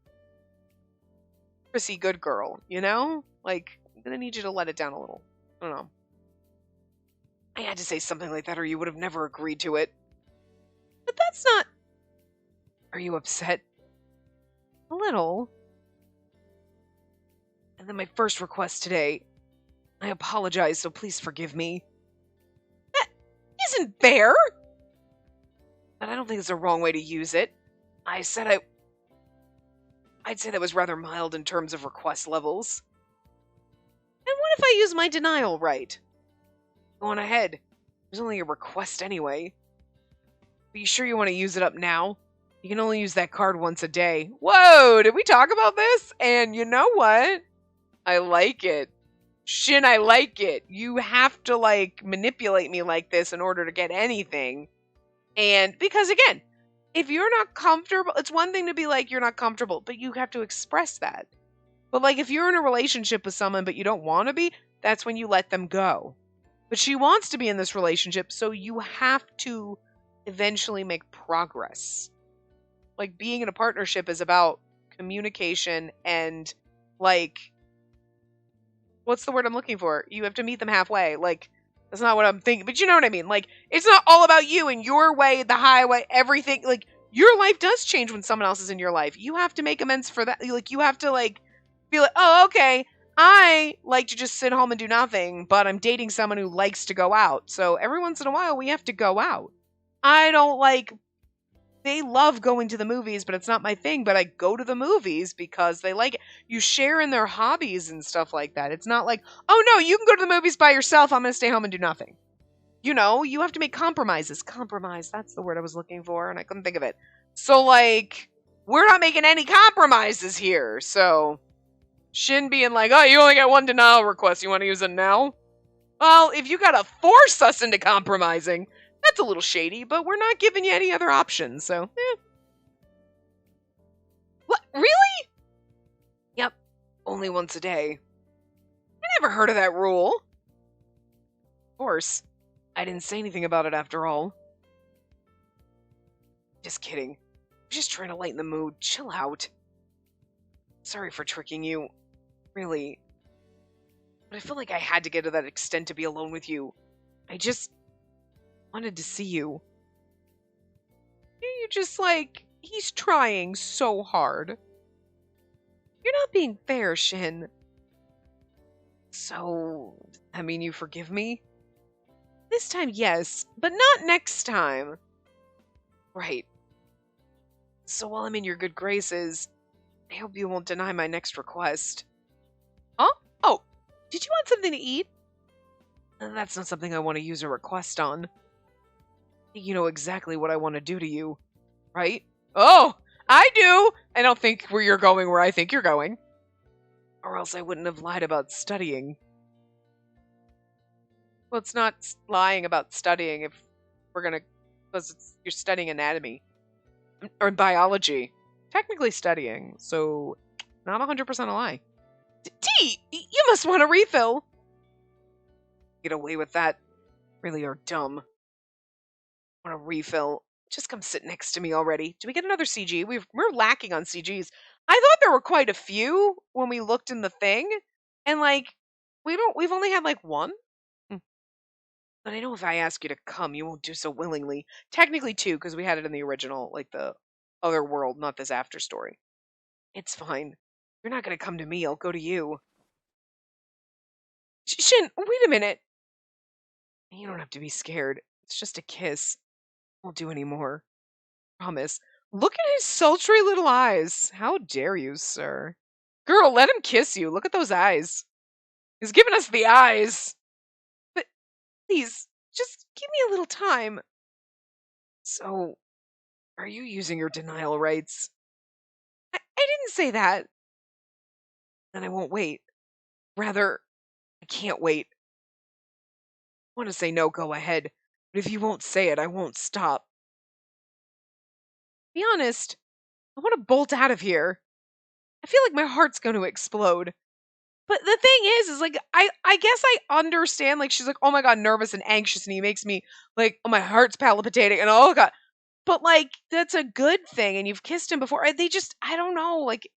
[SPEAKER 1] prissy good girl, you know? Like, I'm gonna need you to let it down a little. I don't know. I had to say something like that or you would have never agreed to it. But that's not... Are you upset? A little. And then my first request today. I apologize, so please forgive me. That isn't fair! But I don't think it's a wrong way to use it. I'd say that was rather mild in terms of request levels. And what if I use my denial right? Go on ahead. There's only a request anyway. Are you sure you want to use it up now? You can only use that card once a day. Whoa, did we talk about this? And you know what? I like it. Shin, I like it. You have to, like, manipulate me like this in order to get anything. And, because again, if you're not comfortable, it's one thing to be like, you're not comfortable, but you have to express that. But like, if you're in a relationship with someone, but you don't want to be, that's when you let them go. But she wants to be in this relationship, so you have to eventually make progress. Like, being in a partnership is about communication and, like, what's the word I'm looking for? You have to meet them halfway. Like, that's not what I'm thinking, but you know what I mean? Like, it's not all about you and your way, the highway, everything. Like, your life does change when someone else is in your life. You have to make amends for that. Like, you have to, like, be like, oh, okay, I like to just sit home and do nothing, but I'm dating someone who likes to go out. So every once in a while, we have to go out. I don't like... They love going to the movies, but it's not my thing, but I go to the movies because they like it. You share in their hobbies and stuff like that. It's not like, oh no, you can go to the movies by yourself, I'm going to stay home and do nothing. You know, you have to make compromises. Compromise, that's the word I was looking for, and I couldn't think of it. So, like, we're not making any compromises here, so... Shin being like, oh, you only got one denial request, you want to use it now? Well, if you gotta force us into compromising... That's a little shady, but we're not giving you any other options, so, What? Really? Yep. Only once a day. I never heard of that rule. Of course. I didn't say anything about it after all. Just kidding. I'm just trying to lighten the mood. Chill out. Sorry for tricking you. Really. But I feel like I had to get to that extent to be alone with you. I just... wanted to see you. You just like, he's trying so hard. You're not being fair, Shin. So, I mean, you forgive me? This time, yes, but not next time. Right. So while I'm in your good graces, I hope you won't deny my next request. Huh? Oh, did you want something to eat? That's not something I want to use a request on. You know exactly what I want to do to you. right? Oh, I do. I don't think where you're going where I think you're going. Or else I wouldn't have lied about studying. Well, it's not lying about studying if we're gonna, because you're studying anatomy or biology. Technically studying, so not 100% a lie. T, you must want a refill. Get away with that. Really are dumb. Want a refill? Just come sit next to me already. Do we get another CG? We're lacking on CGs. I thought there were quite a few when we looked in the thing, and like we've only had like one. But I know if I ask you to come, you won't do so willingly. Technically two, because we had it in the original, like the other world, not this after story. It's fine. You're not gonna come to me. I'll go to you. Shin, wait a minute. You don't have to be scared. It's just a kiss. Won't do any more. Promise. Look at his sultry little eyes. How dare you, sir? Girl, let him kiss you. Look at those eyes. He's giving us the eyes. But please, just give me a little time. So, are you using your denial rights? I didn't say that. Then I won't wait. Rather, I can't wait. I want to say no, go ahead. But if you won't say it, I won't stop. Be honest, I want to bolt out of here. I feel like my heart's going to explode. But the thing is like I guess I understand. Like she's like, oh my god, nervous and anxious, and he makes me like, oh my heart's palpitating, and oh god. But like that's a good thing, and you've kissed him before. They just I don't know, like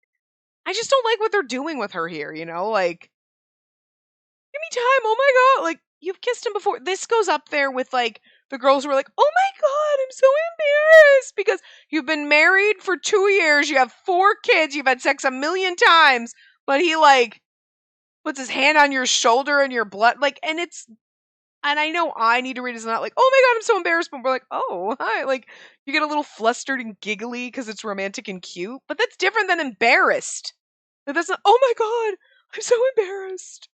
[SPEAKER 1] I just don't like what they're doing with her here. You know, like give me time. Oh my god, like you've kissed him before. This goes up there with like the girls who are like, oh my god, I'm so embarrassed because you've been married for 2 years, you have 4 kids, you've had sex a million times, but he like puts his hand on your shoulder and your blood, like, and I know I need to read it's not like, oh my god, I'm so embarrassed, but we're like, oh, hi, like, you get a little flustered and giggly because it's romantic and cute, but that's different than embarrassed. Like, that's not, oh my god, I'm so embarrassed.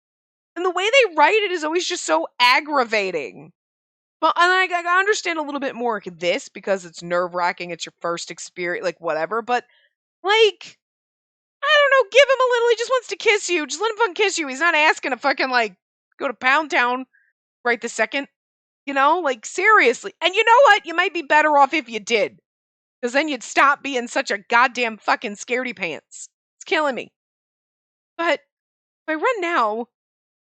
[SPEAKER 1] And the way they write it is always just so aggravating. But and I understand a little bit more this because it's nerve wracking, it's your first experience, like, whatever, but, like, I don't know, give him a little. He just wants to kiss you. Just let him fucking kiss you. He's not asking to fucking, like, go to Pound Town right this second. You know? Like, seriously. And you know what? You might be better off if you did. Because then you'd stop being such a goddamn fucking scaredy pants. It's killing me. But if I run now,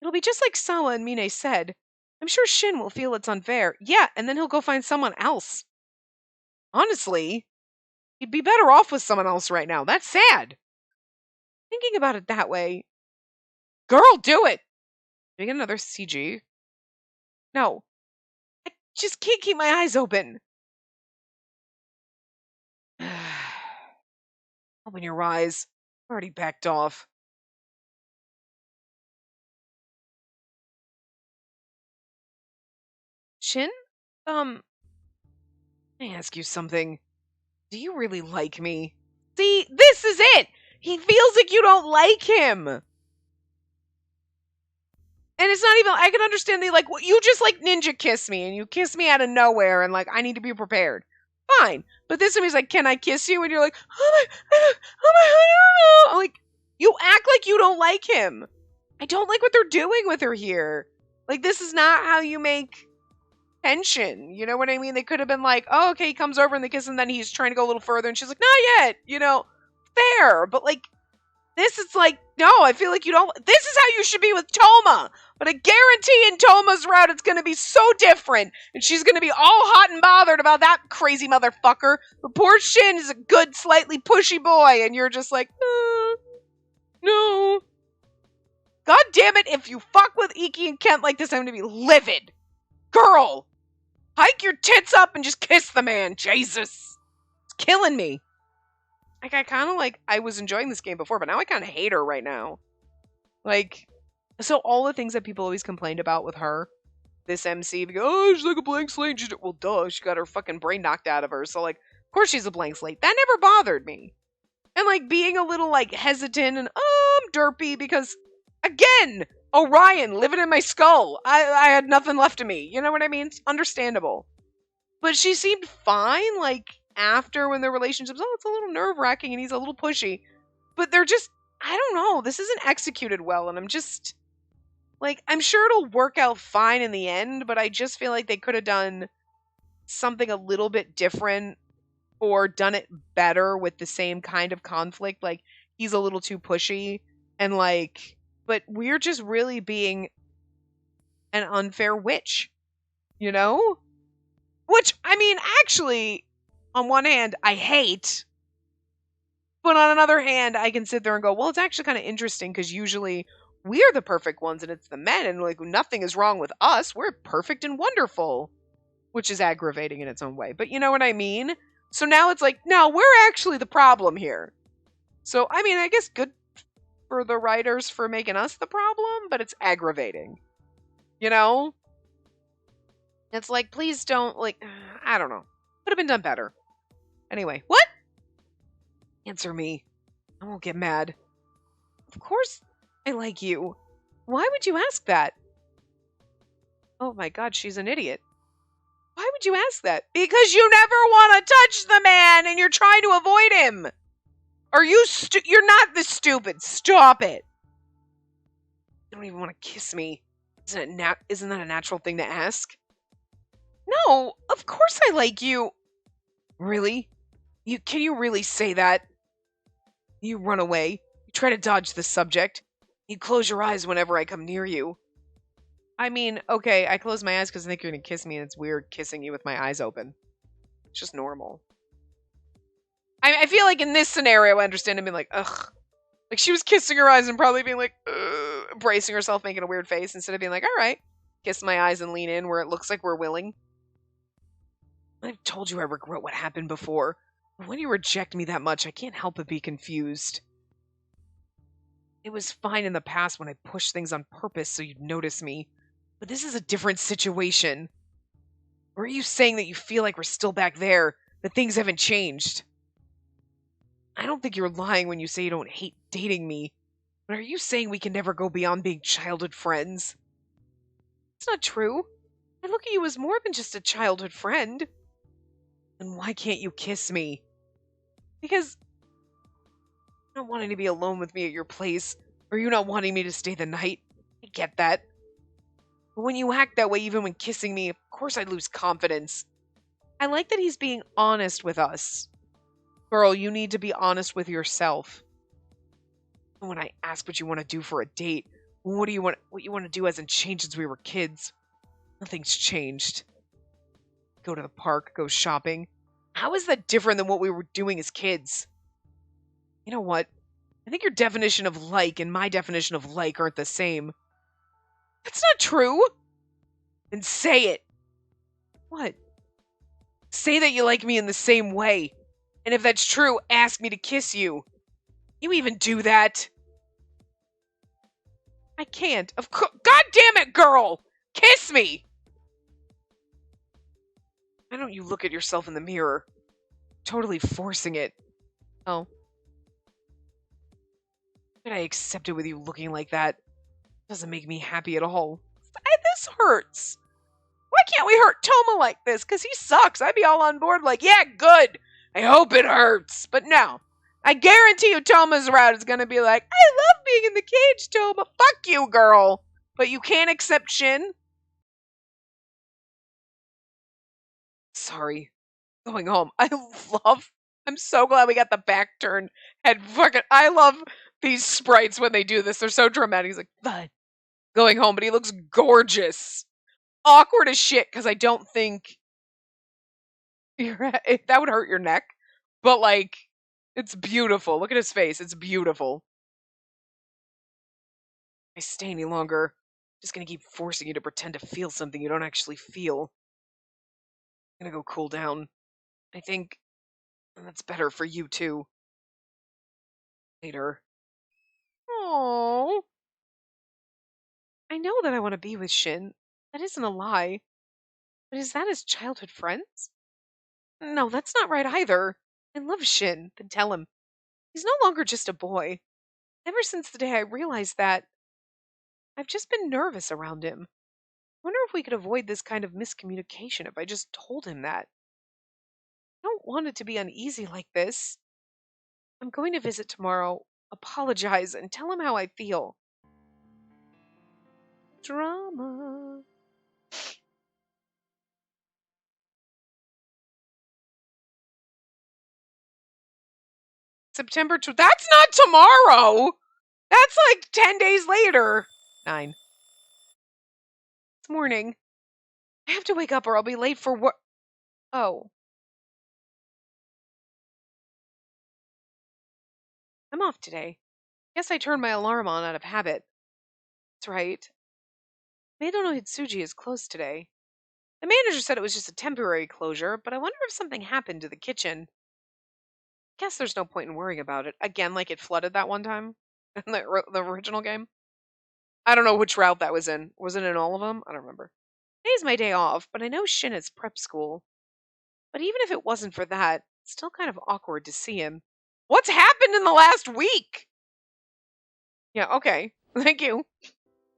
[SPEAKER 1] it'll be just like Sawa and Mine said. I'm sure Shin will feel it's unfair. Yeah, and then he'll go find someone else. Honestly, he'd be better off with someone else right now. That's sad. Thinking about it that way, girl, do it. Do we get another CG? No. I just can't keep my eyes open. Open your eyes. I've already backed off. Shin? Can I ask you something? Do you really like me? See, this is it! He feels like you don't like him! And it's not even, I can understand they like, well, you just like ninja kiss me, and you kiss me out of nowhere, and like, I need to be prepared. Fine. But this time he's like, can I kiss you? And you're like, oh my, I don't know. Like, you act like you don't like him. I don't like what they're doing with her here. Like, this is not how you make tension. You know what I mean? They could have been like, oh, okay, he comes over and they kiss, and then he's trying to go a little further, and she's like, not yet. You know, fair. But like, this is like, no, I feel like you don't. This is how you should be with Toma. But I guarantee in Toma's route, it's going to be so different. And she's going to be all hot and bothered about that crazy motherfucker. But poor Shin is a good, slightly pushy boy. And you're just like, no. God damn it, if you fuck with Iki and Kent like this, I'm going to be livid. Girl, hike your tits up and just kiss the man. Jesus. It's killing me. Like, I kind of like, I was enjoying this game before, but now I kind of hate her right now. Like, so all the things that people always complained about with her, this MC, go, oh, she's like a blank slate. Well, duh, she got her fucking brain knocked out of her. So, like, of course she's a blank slate. That never bothered me. And, like, being a little, like, hesitant and, I'm derpy because, again, Orion living in my skull. I had nothing left of me. You know what I mean? It's understandable. But she seemed fine. Like, after when their relationship's, oh, it's a little nerve-wracking and he's a little pushy. But they're just, I don't know, this isn't executed well, and I'm just, like, I'm sure it'll work out fine in the end, but I just feel like they could have done something a little bit different or done it better with the same kind of conflict. Like, he's a little too pushy, and like, but we're just really being an unfair witch, you know? Which, I mean, actually, on one hand, I hate, but on another hand, I can sit there and go, well, it's actually kind of interesting because usually we're the perfect ones and it's the men, and like nothing is wrong with us. We're perfect and wonderful, which is aggravating in its own way. But you know what I mean? So now it's like, no, we're actually the problem here. So, I mean, I guess good for the writers for making us the problem, but it's aggravating. You know? It's like, please don't, like, I don't know. Could have been done better. Anyway, what? Answer me. I won't get mad. Of course I like you. Why would you ask that? Oh my god, she's an idiot. Why would you ask that? Because you never want to touch the man and you're trying to avoid him. Are you you're not this stupid. Stop it. You don't even want to kiss me. Isn't that a natural thing to ask? No, of course I like you. Really? Can you really say that? You run away. You try to dodge the subject. You close your eyes whenever I come near you. I mean, okay, I close my eyes because I think you're going to kiss me, and it's weird kissing you with my eyes open. It's just normal. I feel like in this scenario, I understand him being like, ugh. Like, she was kissing her eyes and probably being like, ugh, bracing herself, making a weird face, instead of being like, alright, kiss my eyes and lean in where it looks like we're willing. I've told you I regret what happened before. But when you reject me that much, I can't help but be confused. It was fine in the past when I pushed things on purpose so you'd notice me. But this is a different situation. Or are you saying that you feel like we're still back there, that things haven't changed? I don't think you're lying when you say you don't hate dating me. But are you saying we can never go beyond being childhood friends? It's not true. I look at you as more than just a childhood friend. Then why can't you kiss me? Because you're not wanting to be alone with me at your place, or you not wanting me to stay the night. I get that. But when you act that way, even when kissing me, of course I lose confidence. I like that he's being honest with us. Girl, you need to be honest with yourself. And when I ask what you want to do for a date, what you want to do hasn't changed since we were kids. Nothing's changed. Go to the park, go shopping. How is that different than what we were doing as kids? You know what? I think your definition of like and my definition of like aren't the same. That's not true. Then say it. What? Say that you like me in the same way. And if that's true, ask me to kiss you. You even do that? I can't. Of course. God damn it, girl! Kiss me! Why don't you look at yourself in the mirror? Totally forcing it. Oh. But I accept it with you looking like that. Doesn't make me happy at all. This hurts. Why can't we hurt Toma like this? Because he sucks. I'd be all on board like, yeah, good. I hope it hurts. But no. I guarantee you Toma's route is going to be like, I love being in the cage, Toma. Fuck you, girl. But you can't accept Shin? Sorry. Going home. I'm so glad we got the back turn. I love these sprites when they do this. They're so dramatic. He's like, fine. Going home, but he looks gorgeous. Awkward as shit, because I don't think that would hurt your neck. But, like, it's beautiful. Look at his face. It's beautiful. If I stay any longer, I'm just going to keep forcing you to pretend to feel something you don't actually feel. I'm going to go cool down. I think that's better for you, too. Later. Aww. I know that I want to be with Shin. That isn't a lie. But is that his childhood friends? No, that's not right either. I love Shin. Then tell him. He's no longer just a boy. Ever since the day I realized that, I've just been nervous around him. I wonder if we could avoid this kind of miscommunication if I just told him that. I don't don't want it to be uneasy like this. I'm going to visit tomorrow, apologize, and tell him how I feel. Drama. That's not tomorrow! That's like 10 days later. 9. It's morning. I have to wake up or I'll be late for work. Oh. I'm off today. Guess I turned my alarm on out of habit. That's right. Maid no Hitsuji is closed today. The manager said it was just a temporary closure, but I wonder if something happened to the kitchen. Guess there's no point in worrying about it. Again, like it flooded that one time in the original game. I don't know which route that was in. Was it in all of them? I don't remember. Today's my day off, but I know Shin is prep school. But even if it wasn't for that, it's still kind of awkward to see him. What's happened in the last week? Yeah, okay. Thank you.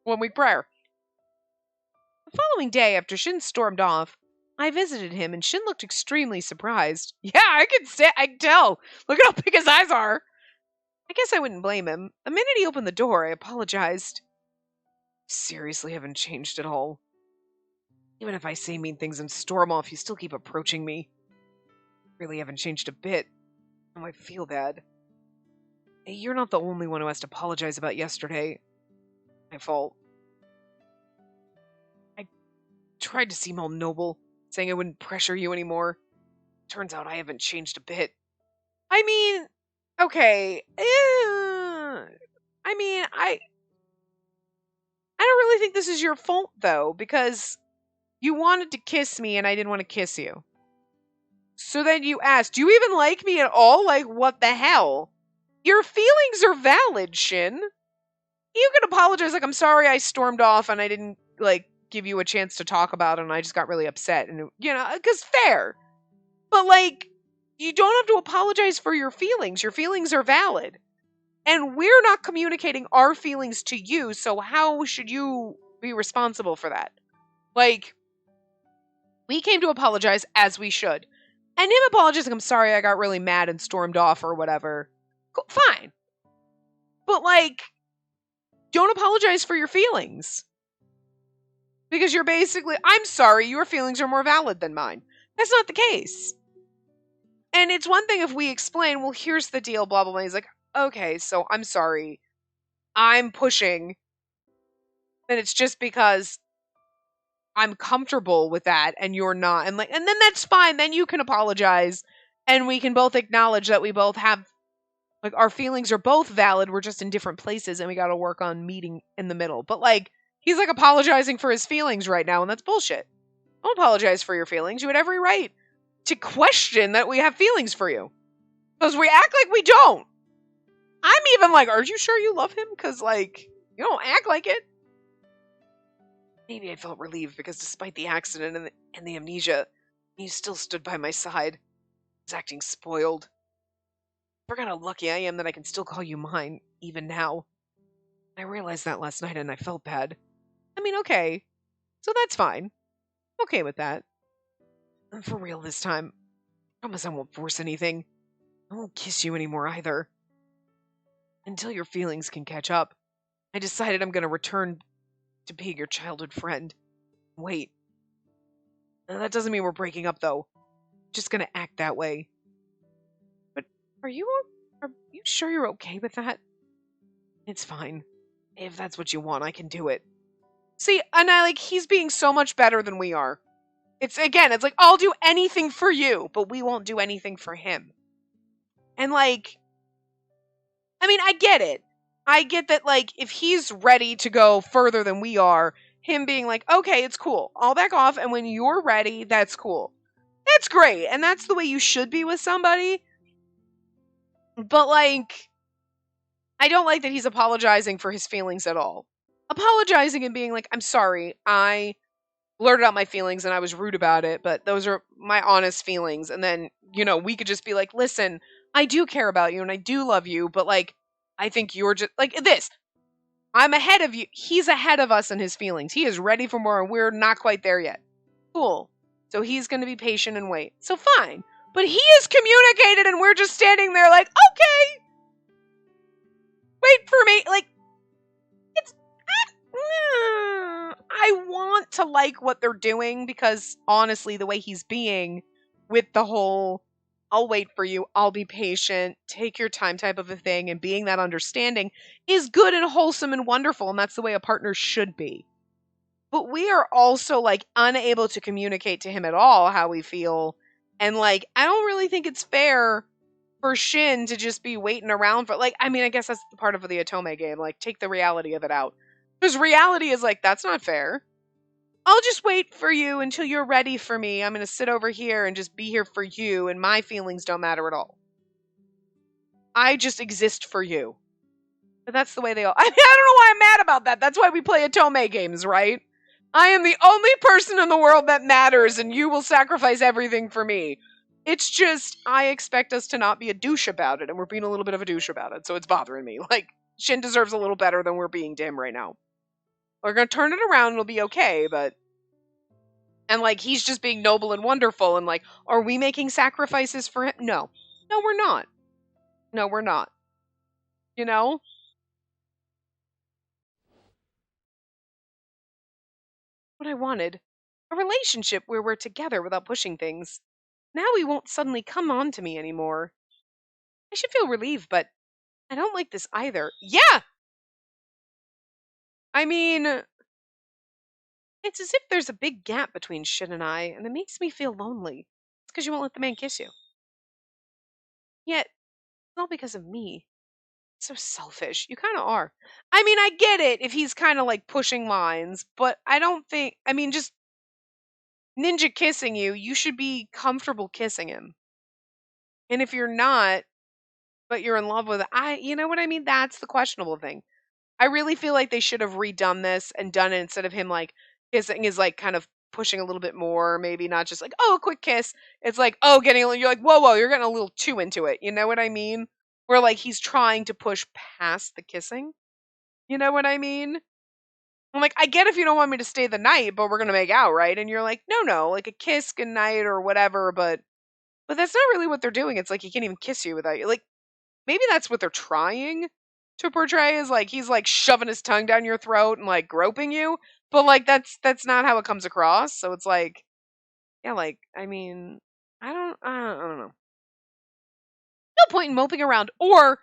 [SPEAKER 1] 1 week prior. The following day, after Shin stormed off, I visited him and Shin looked extremely surprised. Yeah, I can tell. Look at how big his eyes are. I guess I wouldn't blame him. The minute he opened the door, I apologized. Seriously, haven't changed at all. Even if I say mean things and storm off, you still keep approaching me. Really haven't changed a bit. Oh, I feel bad. Hey, you're not the only one who has to apologize about yesterday. My fault. I tried to seem all noble, saying I wouldn't pressure you anymore. Turns out I haven't changed a bit. I mean, okay. I don't really think this is your fault, though, because you wanted to kiss me and I didn't want to kiss you. So then you asked, do you even like me at all? Like, what the hell? Your feelings are valid, Shin. You can apologize, like, I'm sorry I stormed off and I didn't, like, give you a chance to talk about it and I just got really upset. And, you know, because fair. But, like, you don't have to apologize for your feelings. Your feelings are valid. And we're not communicating our feelings to you, so how should you be responsible for that? Like, we came to apologize as we should. And him apologizing, I'm sorry I got really mad and stormed off or whatever. Cool, fine. But, like, don't apologize for your feelings. Because you're basically, I'm sorry, your feelings are more valid than mine. That's not the case. And it's one thing if we explain, well, here's the deal, blah, blah, blah. He's like, okay, so I'm sorry. I'm pushing. And it's just because I'm comfortable with that and you're not. And then that's fine. Then you can apologize. And we can both acknowledge that we both have, like, our feelings are both valid. We're just in different places and we got to work on meeting in the middle. But, like, he's, like, apologizing for his feelings right now. And that's bullshit. Don't apologize for your feelings. You had every right to question that we have feelings for you. Because we act like we don't. I'm even like, are you sure you love him? Because, like, you don't act like it. Maybe I felt relieved because despite the accident and the amnesia, you still stood by my side. I was acting spoiled. I forgot how lucky I am that I can still call you mine, even now. I realized that last night and I felt bad. I mean, okay. So that's fine. I'm okay with that. And for real this time. I promise I won't force anything. I won't kiss you anymore either. Until your feelings can catch up. I decided I'm going to return to being your childhood friend. Wait. That doesn't mean we're breaking up, though. I'm just going to act that way. But are you sure you're okay with that? It's fine. If that's what you want, I can do it. See, and he's being so much better than we are. It's like, I'll do anything for you, but we won't do anything for him. And, like, I mean, I get it. I get that, like, if he's ready to go further than we are, him being like, okay, it's cool. I'll back off, and when you're ready, that's cool. That's great, and that's the way you should be with somebody. But, like, I don't like that he's apologizing for his feelings at all. Apologizing and being like, I'm sorry, I blurted out my feelings and I was rude about it, but those are my honest feelings. And then, you know, we could just be like, listen, I do care about you and I do love you, but, like, I think you're just, like, this. I'm ahead of you. He's ahead of us in his feelings. He is ready for more and we're not quite there yet. Cool. So he's going to be patient and wait. So fine. But he has communicated and we're just standing there like, okay, wait for me. Like, it's, I want to like what they're doing because honestly, the way he's being with the whole, I'll wait for you, I'll be patient, take your time type of a thing, and being that understanding is good and wholesome and wonderful. And that's the way a partner should be. But we are also like unable to communicate to him at all how we feel. And like, I don't really think it's fair for Shin to just be waiting around for, like, I mean, I guess that's the part of the Otome game. Like, take the reality of it out. Because reality is like, that's not fair. I'll just wait for you until you're ready for me. I'm going to sit over here and just be here for you, and my feelings don't matter at all. I just exist for you. But that's the way they all. I mean, I don't know why I'm mad about that. That's why we play Otome games, right? I am the only person in the world that matters, and you will sacrifice everything for me. It's just, I expect us to not be a douche about it, and we're being a little bit of a douche about it, so it's bothering me. Like, Shin deserves a little better than we're being to him right now. We're gonna turn it around, it'll be okay, but... And, like, he's just being noble and wonderful, and, like, are we making sacrifices for him? No. No, we're not. No, we're not. You know? What I wanted. A relationship where we're together without pushing things. Now he won't suddenly come on to me anymore. I should feel relieved, but I don't like this either. Yeah! I mean, it's as if there's a big gap between Shin and I, and it makes me feel lonely. It's because you won't let the man kiss you. Yet, it's all because of me. So selfish. You kind of are. I mean, I get it if he's kind of like pushing lines, but I don't think, I mean, just ninja kissing you, you should be comfortable kissing him. And if you're not, but you're in love with it, you know what I mean? That's the questionable thing. I really feel like they should have redone this and done it instead of him like kissing is like kind of pushing a little bit more, maybe not just like, oh, a quick kiss. It's like, oh, you're like, whoa, you're getting a little too into it. You know what I mean? Where like he's trying to push past the kissing. You know what I mean? I'm like, I get if you don't want me to stay the night, but we're gonna make out, right? And you're like, no, like a kiss goodnight or whatever, but that's not really what they're doing. It's like he can't even kiss you without you. Like, maybe that's what they're trying to portray is like he's like shoving his tongue down your throat and like groping you, but like that's not how it comes across. So it's like, yeah, like I mean, I don't know. No point in moping around. Or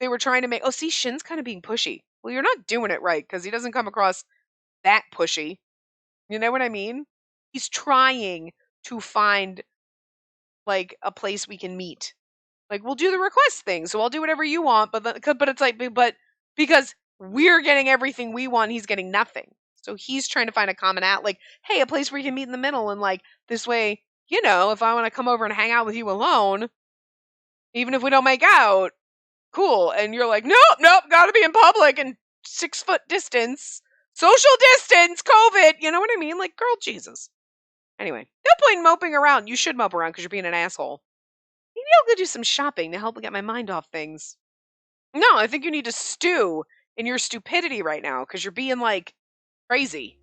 [SPEAKER 1] they were trying to make. Oh, see, Shin's kind of being pushy. Well, you're not doing it right because he doesn't come across that pushy. You know what I mean? He's trying to find like a place we can meet. Like, we'll do the request thing, so I'll do whatever you want, but it's like, but because we're getting everything we want, he's getting nothing. So he's trying to find a common like, hey, a place where you can meet in the middle, and like this way, you know, if I want to come over and hang out with you alone, even if we don't make out, cool. And you're like, nope, gotta be in public and 6 foot distance, social distance, COVID. You know what I mean? Like, girl, Jesus. Anyway, no point in moping around. You should mope around because you're being an asshole. Maybe I'll go do some shopping to help get my mind off things. No, I think you need to stew in your stupidity right now because you're being like crazy.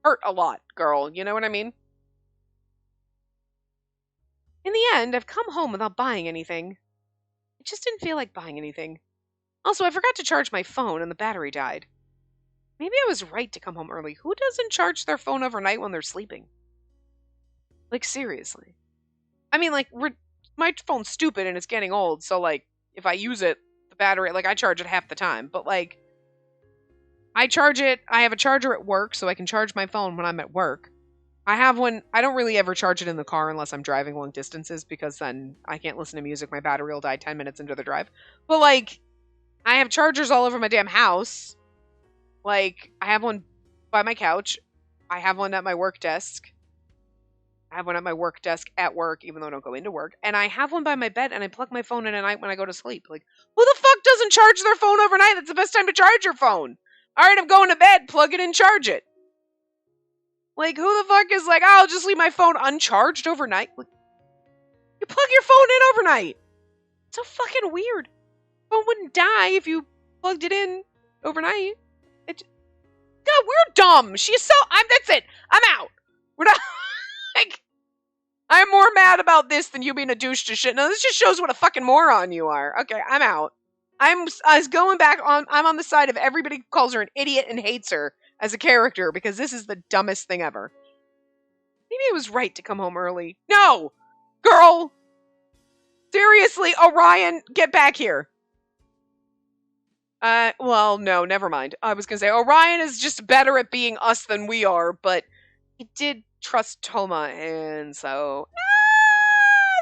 [SPEAKER 1] Hurt a lot, girl. You know what I mean? In the end, I've come home without buying anything. I just didn't feel like buying anything. Also, I forgot to charge my phone and the battery died. Maybe I was right to come home early. Who doesn't charge their phone overnight when they're sleeping? Like, seriously. I mean, like, my phone's stupid and it's getting old, so, like, if I use it, the battery, like, I charge it half the time. But, like, I have a charger at work, so I can charge my phone when I'm at work. I have one, I don't really ever charge it in the car unless I'm driving long distances, because then I can't listen to music, my battery will die 10 minutes into the drive. But, like, I have chargers all over my damn house. Like, I have one by my couch. I have one at my work desk. I have one at my work desk at work, even though I don't go into work. And I have one by my bed, and I plug my phone in at night when I go to sleep. Like, who the fuck doesn't charge their phone overnight? That's the best time to charge your phone. All right, I'm going to bed. Plug it in, charge it. Like, who the fuck is like, oh, I'll just leave my phone uncharged overnight? Like, you plug your phone in overnight. It's so fucking weird. Phone wouldn't die if you plugged it in overnight. God, we're dumb. She's so. That's it. I'm out. We're not. Like, I'm more mad about this than you being a douche to shit. No, this just shows what a fucking moron you are. Okay, I'm out. I was going back on. I'm on the side of everybody who calls her an idiot and hates her as a character because this is the dumbest thing ever. Maybe it was right to come home early. No, girl. Seriously, Orion, get back here. Well, no, never mind. I was gonna say Orion is just better at being us than we are, but he did trust Toma, and so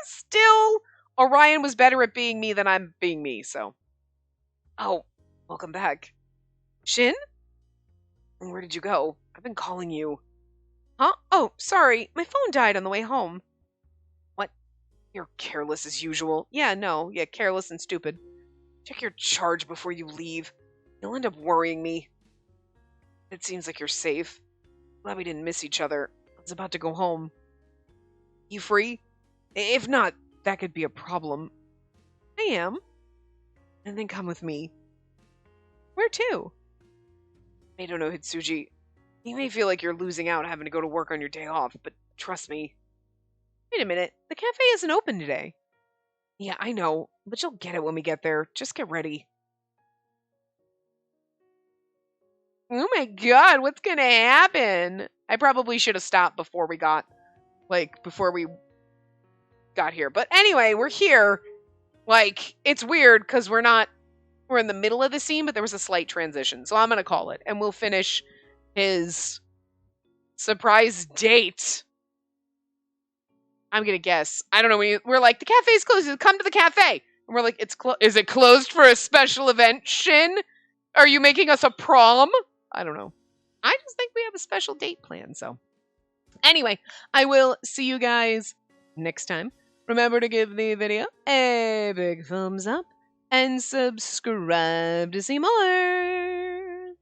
[SPEAKER 1] still, Orion was better at being me than I'm being me. So, oh, welcome back, Shin. Where did you go? I've been calling you. Huh? Oh, sorry, my phone died on the way home. What? You're careless as usual. Yeah, no, yeah, careless and stupid. Check your charge before you leave. You'll end up worrying me. It seems like you're safe. Glad we didn't miss each other. I was about to go home. You free? If not, that could be a problem. I am. And then come with me. Where to? I don't know, Hitsuji. You may feel like you're losing out having to go to work on your day off, but trust me. Wait a minute. The cafe isn't open today. Yeah, I know, but you'll get it when we get there. Just get ready. Oh my god, what's gonna happen? I probably should have stopped before we got here. But anyway, we're here. Like, it's weird because we're in the middle of the scene, but there was a slight transition. So I'm gonna call it. And we'll finish his surprise date. I'm gonna guess. I don't know. We're like, the cafe's closed. Come to the cafe. And we're like, is it closed for a special event, Shin? Are you making us a prom? I don't know. I just think we have a special date planned. So anyway, I will see you guys next time. Remember to give the video a big thumbs up and subscribe to see more.